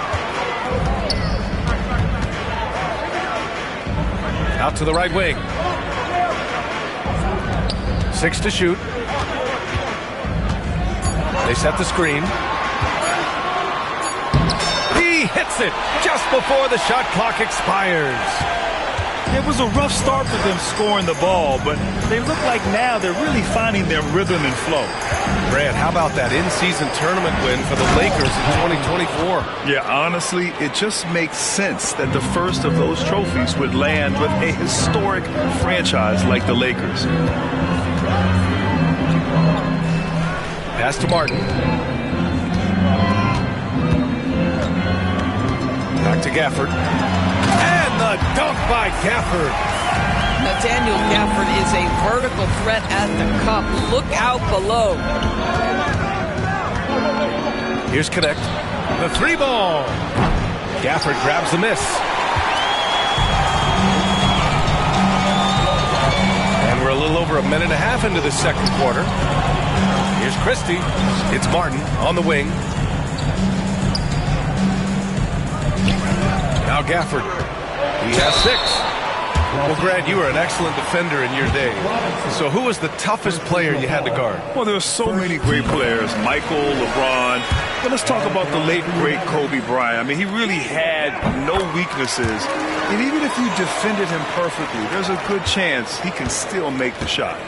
Speaker 12: Out to the right wing. 6 to shoot. They set the screen. He hits it just before the shot clock expires.
Speaker 15: It was a rough start for them scoring the ball, but they look like now they're really finding their rhythm and flow.
Speaker 12: Brad, how about that in-season tournament win for the Lakers in 2024?
Speaker 15: Yeah, honestly, it just makes sense that the first of those trophies would land with a historic franchise like the Lakers.
Speaker 12: Pass to Martin. Back to Gafford. And the dunk by Gafford.
Speaker 13: Now, Daniel Gafford is a vertical threat at the cup. Look out below.
Speaker 12: Here's Connect. The 3 ball. Gafford grabs the miss. And we're a little over a minute and a half into the second quarter. Here's Christie. It's Martin on the wing. Now Gafford. He has 6. Well, Grant, you were an excellent defender in your day. So who was the toughest player you had to guard?
Speaker 15: Well, there are so many great players. Michael, LeBron. But let's talk about the late, great Kobe Bryant. I mean, he really had no weaknesses. And even if you defended him perfectly, there's a good chance he can still make the shot.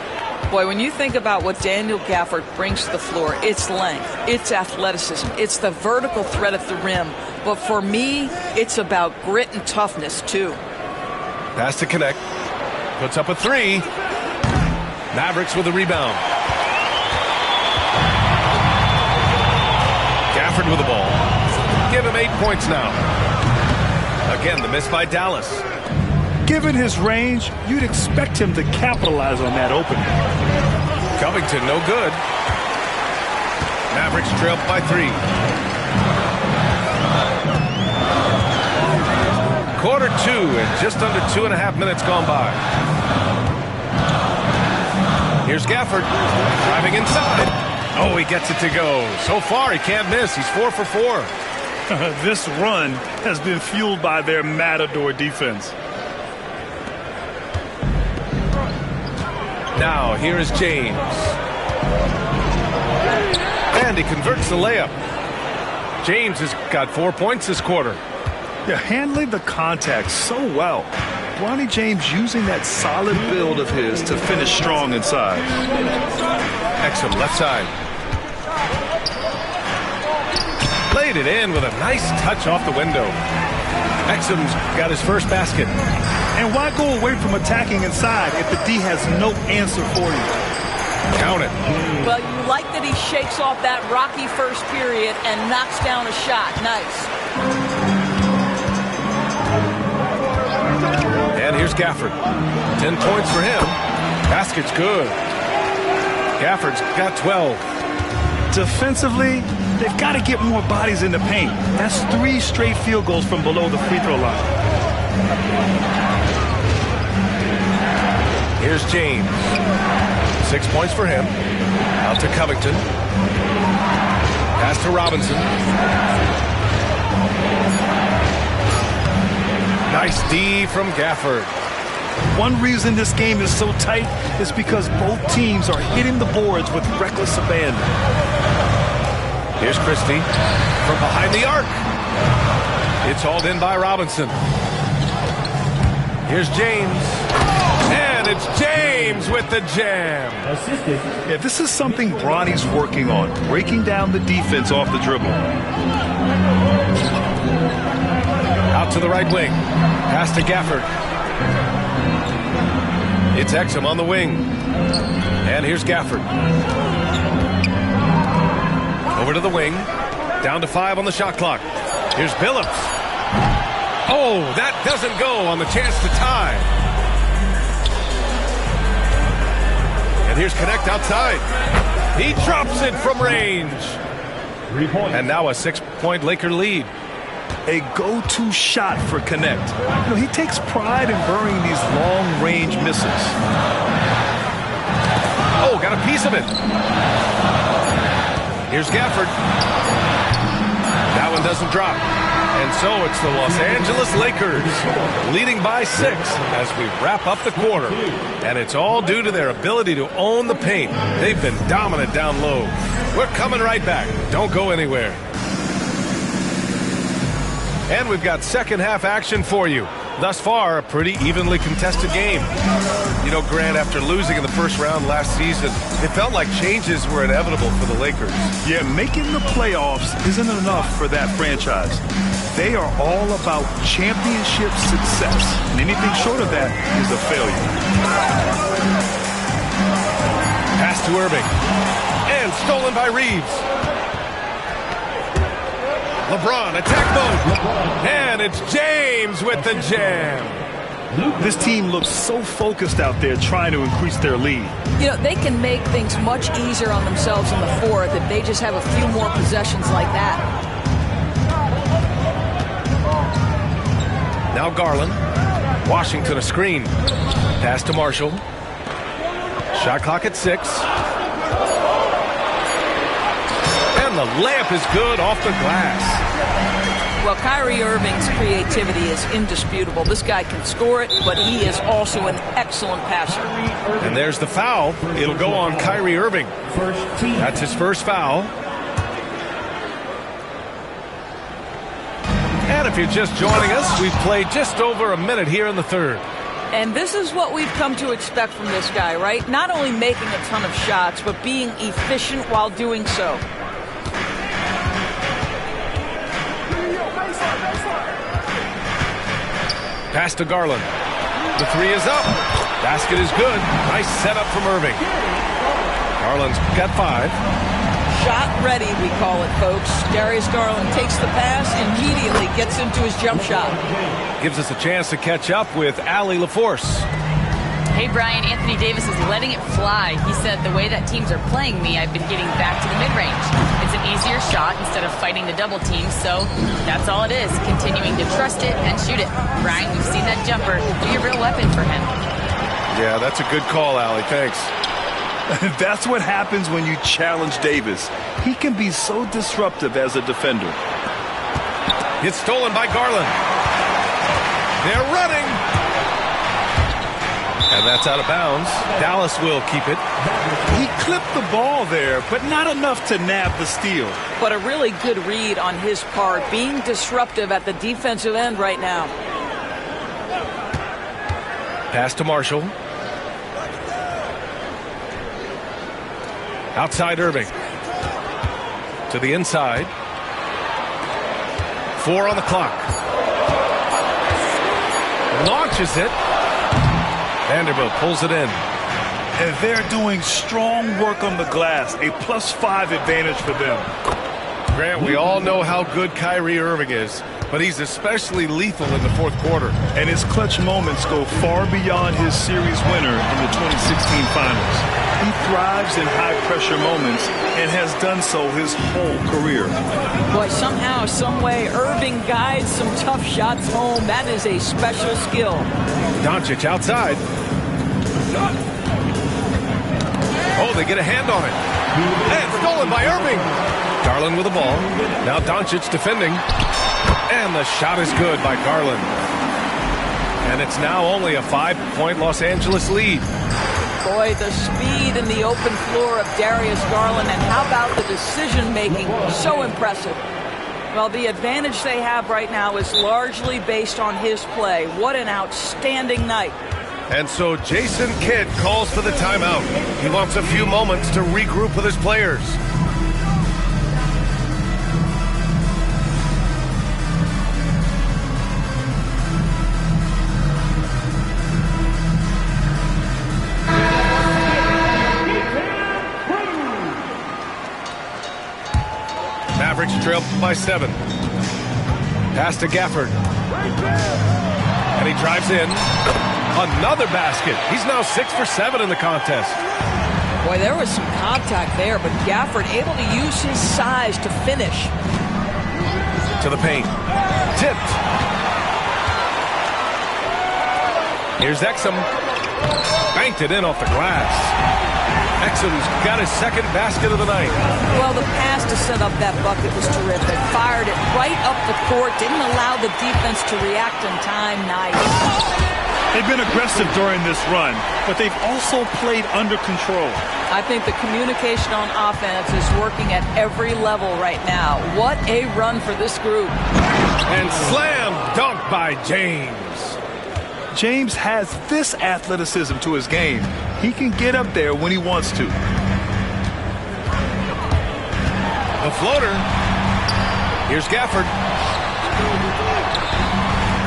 Speaker 13: Boy, when you think about what Daniel Gafford brings to the floor, it's length, it's athleticism, it's the vertical threat at the rim. But for me, it's about grit and toughness, too.
Speaker 12: Pass to Connect. Puts up a 3. Mavericks with a rebound. Gafford with the ball. Give him 8 points now. Again, the miss by Dallas.
Speaker 15: Given his range, you'd expect him to capitalize on that opening.
Speaker 12: Covington, no good. Mavericks trailed by 3. Quarter 2 and just under 2.5 minutes gone by. Here's Gafford driving inside. Oh, he gets it to go. So far, he can't miss. He's 4 for 4.
Speaker 15: This run has been fueled by their Matador defense.
Speaker 12: Now, here is James. And he converts the layup. James has got 4 points this quarter.
Speaker 15: Yeah, handling the contact so well. Bronny James using that solid build of his to finish strong inside.
Speaker 12: Exum, left side. Played it in with a nice touch off the window. Exum's got his first basket.
Speaker 15: And why go away from attacking inside if the D has no answer for you?
Speaker 12: Count it.
Speaker 13: Well, you like that he shakes off that rocky first period and knocks down a shot. Nice.
Speaker 12: And here's Gafford. 10 points for him. Basket's good. Gafford's got 12.
Speaker 15: Defensively, they've got to get more bodies in the paint. That's 3 straight field goals from below the free throw line.
Speaker 12: Here's James. 6 points for him. Out to Covington. Pass to Robinson. Nice D from Gafford.
Speaker 15: One reason this game is so tight is because both teams are hitting the boards with reckless abandon.
Speaker 12: Here's Christie from behind the arc. It's hauled in by Robinson. Here's James. And it's James with the jam.
Speaker 15: Yeah, this is something Bronny's working on, breaking down the defense off the dribble.
Speaker 12: Out to the right wing. Pass to Gafford. It's Exum on the wing. And here's Gafford. Over to the wing. Down to 5 on the shot clock. Here's Billups. Oh, that doesn't go on the chance to tie. And here's Connect outside. He drops it from range.
Speaker 4: 3 points.
Speaker 12: And now a 6-point Laker lead.
Speaker 15: A go-to shot for Connect. You know, he takes pride in burying these long-range misses.
Speaker 12: Oh, got a piece of it. Here's Gafford. That one doesn't drop. And so it's the Los Angeles Lakers leading by 6 as we wrap up the quarter. And it's all due to their ability to own the paint. They've been dominant down low. We're coming right back. Don't go anywhere. And we've got second half action for you. Thus far, a pretty evenly contested game. You know, Grant, after losing in the first round last season, it felt like changes were inevitable for the Lakers.
Speaker 15: Yeah, making the playoffs isn't enough for that franchise. They are all about championship success, and anything short of that is a failure.
Speaker 12: Pass to Irving. And stolen by Reeves. LeBron, attack mode. And it's James with the jam.
Speaker 15: This team looks so focused out there trying to increase their lead.
Speaker 13: You know, they can make things much easier on themselves in the fourth if they just have a few more possessions like that.
Speaker 12: Now Garland. Washington a screen. Pass to Marshall. Shot clock at 6. And the layup is good off the glass.
Speaker 13: Well, Kyrie Irving's creativity is indisputable. This guy can score it, but he is also an excellent passer.
Speaker 12: And there's the foul. It'll go on Kyrie Irving. That's his first foul. And if you're just joining us, we've played just over a minute here in the third.
Speaker 13: And this is what we've come to expect from this guy, right? Not only making a ton of shots, but being efficient while doing so.
Speaker 12: Pass to Garland. The 3 is up. Basket is good. Nice setup from Irving. Garland's got 5.
Speaker 13: Shot ready, we call it, folks. Darius Garland takes the pass, immediately gets into his jump shot.
Speaker 12: Gives us a chance to catch up with Allie LaForce.
Speaker 14: Hey, Brian, Anthony Davis is letting it fly. He said, the way that teams are playing me, I've been getting back to the mid-range. It's an easier shot instead of fighting the double team, so that's all it is, continuing to trust it and shoot it. Brian, we've seen that jumper be a real weapon for him.
Speaker 12: Yeah, that's a good call, Allie. Thanks.
Speaker 15: That's what happens when you challenge Davis. He can be so disruptive as a defender.
Speaker 12: It's stolen by Garland. They're running. And that's out of bounds. Dallas will keep it.
Speaker 15: He clipped the ball there, but not enough to nab the steal.
Speaker 13: But a really good read on his part, being disruptive at the defensive end right now.
Speaker 12: Pass to Marshall. Outside Irving. To the inside. 4 on the clock. Launches it. Vanderbilt pulls it in.
Speaker 15: And they're doing strong work on the glass. A +5 advantage for them.
Speaker 12: Grant, we all know how good Kyrie Irving is, but he's especially lethal in the fourth quarter.
Speaker 15: And his clutch moments go far beyond his series winner in the 2016 finals. He thrives in high-pressure moments and has done so his whole career.
Speaker 13: Boy, somehow, some way, Irving guides some tough shots home. That is a special skill.
Speaker 12: Doncic outside. Oh, they get a hand on it. And stolen by Irving. Garland with the ball. Now Doncic defending. And the shot is good by Garland. And it's now only a 5-point Los Angeles lead.
Speaker 13: Boy, the speed and the open floor of Darius Garland, and how about the decision-making? So impressive. Well, the advantage they have right now is largely based on his play. What an outstanding night.
Speaker 12: And so Jason Kidd calls for the timeout. He wants a few moments to regroup with his players. Mavericks trail by 7. Pass to Gafford. And he drives in. Another basket. He's now 6 for 7 in the contest.
Speaker 13: Boy, there was some contact there, but Gafford able to use his size to finish.
Speaker 12: To the paint. Tipped. Here's Exum. Banked it in off the glass. Exum's got his second basket of the night.
Speaker 13: Well, the pass to set up that bucket was terrific. Fired it right up the court. Didn't allow the defense to react in time. Nice.
Speaker 15: They've been aggressive during this run, but they've also played under control.
Speaker 13: I think the communication on offense is working at every level right now. What a run for this group.
Speaker 12: And slam dunk by James.
Speaker 15: James has this athleticism to his game. He can get up there when he wants to.
Speaker 12: The floater. Here's Gafford.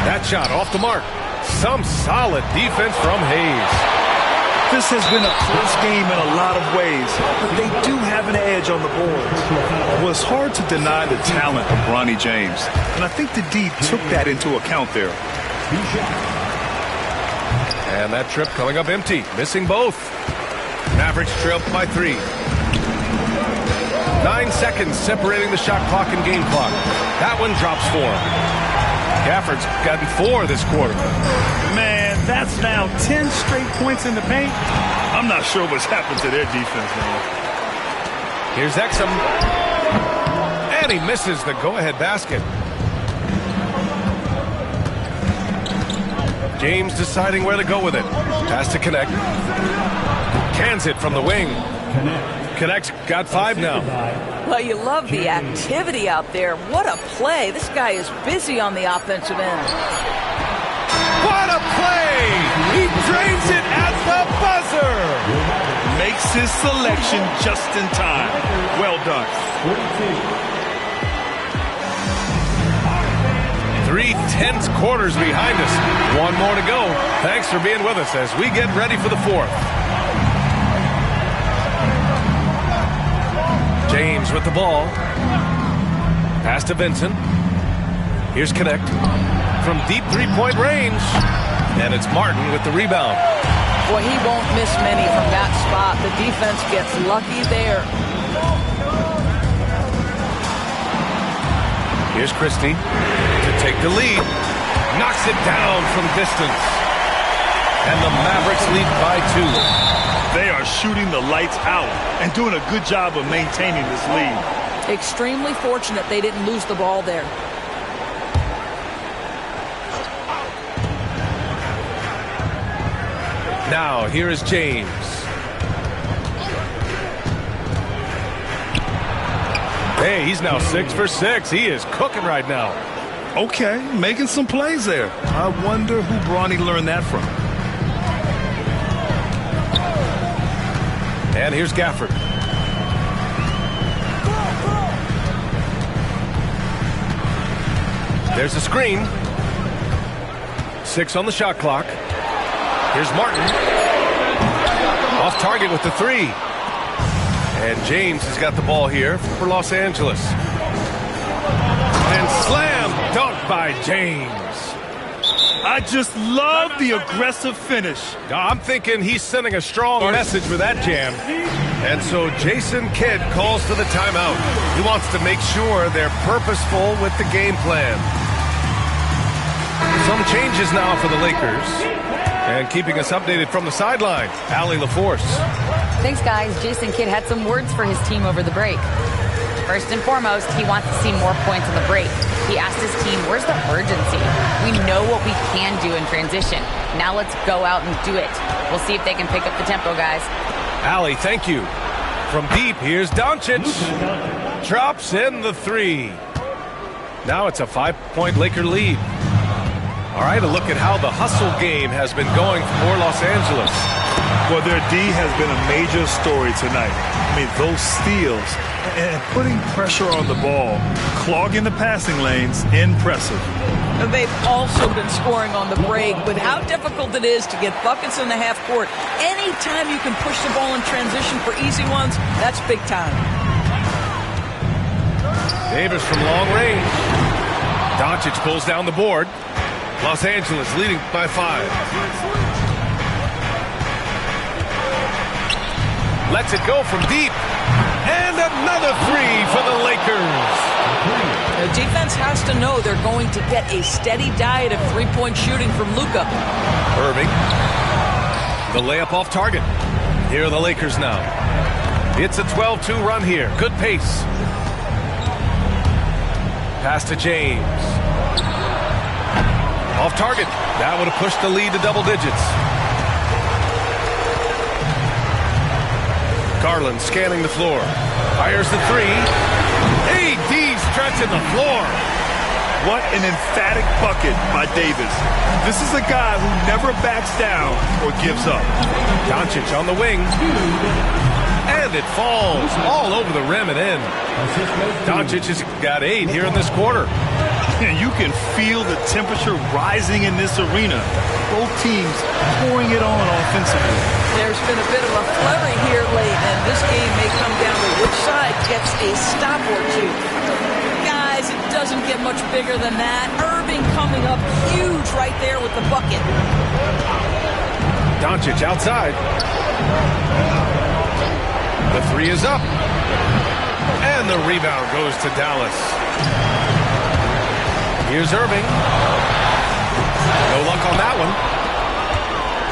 Speaker 12: That shot off the mark. Some solid defense from Hayes.
Speaker 15: This has been a close game in a lot of ways, but they do have an edge on the boards. Well, it's hard to deny the talent of Bronny James, and I think the D took that into account there.
Speaker 12: And that trip coming up empty, missing both. Mavericks trail by 3. 9 seconds separating the shot clock and game clock. That one drops 4. Gafford's gotten 4 this quarter.
Speaker 15: Man, that's now 10 straight points in the paint. I'm not sure what's happened to their defense, man.
Speaker 12: Here's Exum. And he misses the go-ahead basket. James deciding where to go with it. Has to connect. Cans it from the wing. Connects, got 5 now.
Speaker 13: Well, you love the activity out there. What a play. This guy is busy on the offensive end.
Speaker 12: What a play! He drains it at the buzzer!
Speaker 15: Makes his selection just in time. Well done.
Speaker 12: 3 tense quarters behind us. 1 more to go. Thanks for being with us as we get ready for the 4th. James with the ball. Pass to Vincent. Here's Connect. From deep 3-point range. And it's Martin with the rebound.
Speaker 13: Boy, he won't miss many from that spot. The defense gets lucky there.
Speaker 12: Here's Christie to take the lead. Knocks it down from distance. And the Mavericks lead by 2.
Speaker 15: They are shooting the lights out and doing a good job of maintaining this lead.
Speaker 13: Extremely fortunate they didn't lose the ball there.
Speaker 12: Now, here is James. Hey, he's now 6 for 6. He is cooking right now.
Speaker 15: Okay, making some plays there. I wonder who Bronny learned that from.
Speaker 12: And here's Gafford. There's a screen. 6 on the shot clock. Here's Martin. Off target with the 3. And James has got the ball here for Los Angeles. And slam dunk by James.
Speaker 15: I just love the aggressive finish.
Speaker 12: I'm thinking he's sending a strong message with that jam. And so Jason Kidd calls to the timeout. He wants to make sure they're purposeful with the game plan. Some changes now for the Lakers. And keeping us updated from the sideline, Allie LaForce.
Speaker 14: Thanks, guys. Jason Kidd had some words for his team over the break. First and foremost, he wants to see more points on the break. He asked his team, where's the urgency? We know what we can do in transition. Now let's go out and do it. We'll see if they can pick up the tempo, guys.
Speaker 12: Allie, thank you. From deep, here's Doncic. Drops in the three. Now it's a 5-point Laker lead. All right, a look at how the hustle game has been going for Los Angeles.
Speaker 15: Well, their D has been a major story tonight. I mean, those steals and putting pressure on the ball, clogging the passing lanes, impressive.
Speaker 13: They've also been scoring on the break, but how difficult it is to get buckets in the half court. Anytime you can push the ball in transition for easy ones, that's big time.
Speaker 12: Davis from long range. Doncic pulls down the board. Los Angeles leading by 5. Lets it go from deep. And another three for the Lakers.
Speaker 13: The defense has to know they're going to get a steady diet of three-point shooting from Luka.
Speaker 12: Irving. The layup off target. Here are the Lakers now. It's a 12-2 run here. Good pace. Pass to James. Off target. That would have pushed the lead to double digits. Garland scanning the floor. Fires the three. AD stretching the floor.
Speaker 15: What an emphatic bucket by Davis. This is a guy who never backs down or gives up.
Speaker 12: Doncic on the wing. And it falls all over the rim and in. Doncic has got 8 here in this quarter.
Speaker 15: And you can feel the temperature rising in this arena. Both teams pouring it on offensively.
Speaker 13: There's been a bit of a flurry here late, and this game may come down to which side gets a stop or two. Guys, it doesn't get much bigger than that. Irving coming up huge right there with the bucket.
Speaker 12: Doncic outside. The three is up. And the rebound goes to Dallas. Here's Irving. No luck on that one.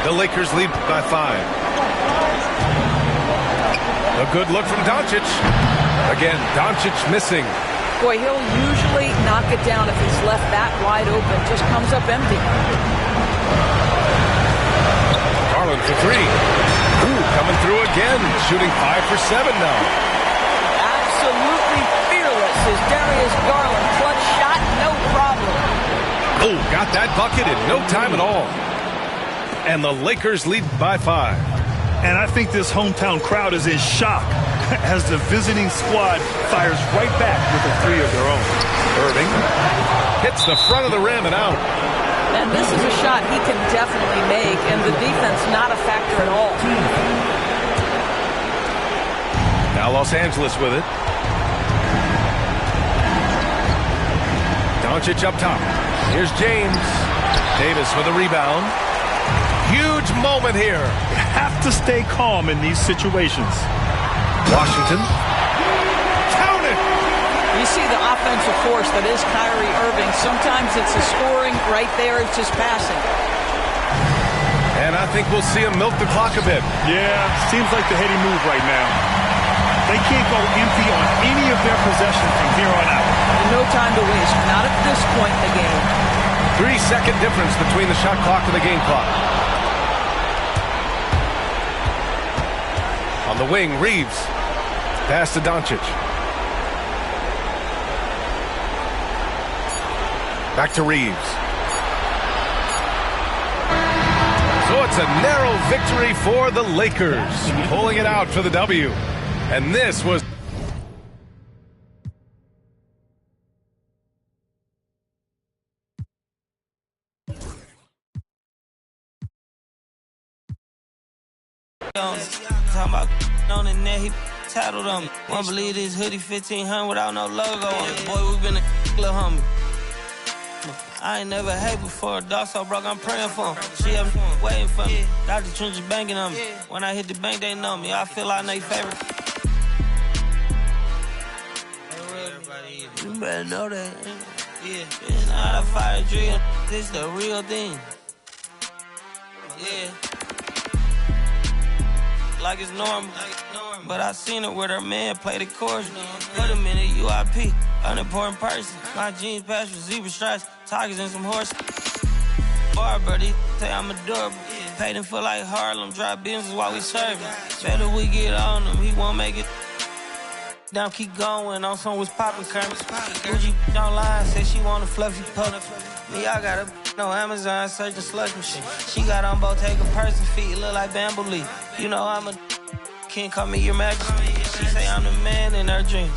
Speaker 12: The Lakers lead by 5. A good look from Doncic. Again, Doncic missing.
Speaker 13: Boy, he'll usually knock it down if he's left that wide open. Just comes up empty.
Speaker 12: Garland for 3. Ooh, coming through again. Shooting 5 for 7 now.
Speaker 13: Absolutely fearless is Darius Garland. Clutch shot, no problem.
Speaker 12: Oh, got that bucket in no time at all. And the Lakers lead by 5.
Speaker 15: And I think this hometown crowd is in shock as the visiting squad fires right back with a 3 of their own.
Speaker 12: Irving hits the front of the rim and out.
Speaker 13: And this is a shot he can definitely make, and the defense not a factor at all.
Speaker 12: Now Los Angeles with it. Doncic up top. Here's James. Davis with a rebound. Huge moment here.
Speaker 15: You have to stay calm in these situations.
Speaker 12: Washington. Count it!
Speaker 13: You see the offensive force that is Kyrie Irving. Sometimes it's the scoring. Right there, it's just passing.
Speaker 12: And I think we'll see him milk the clock a bit.
Speaker 15: Yeah, seems like the heady move right now. They can't go empty on any of their possessions from here on out.
Speaker 13: No time to waste. Not at this point in the game.
Speaker 12: 3-second difference between the shot clock and the game clock. On the wing, Reeves. Pass to Doncic. Back to Reeves. So it's a narrow victory for the Lakers. Pulling it out for the W. And this was...
Speaker 16: Talking about on the net, he tattled on me. Won't believe this hoodie 1500 without no logo on it. Boy, we been a little homie. I ain't never hate before. Dog so broke, I'm praying for him. She up waiting for me. Got the trenches banging on me. When I hit the bank, they know me. I feel like they favorite. You better know that. Yeah. Not a fire drill. This the real thing. Yeah. Like it's normal. But I seen her with her man play the chorus. Put him in a UIP. Unimportant person. My jeans patch with zebra stripes. Tigers and some horses. Bar birdie. Say I'm adorable. Paid him for like Harlem. Drop business while we serving. Better we get on him. He won't make it. Down, keep going. On some was popping Kermit. Gucci online. Say she want a fluffy pup. Me, I got a no Amazon searching slush machine. She got on Bottega person feet. Look like bamboo leaf. You know I'm a can't call me your majesty. She say I'm the man in her dreams.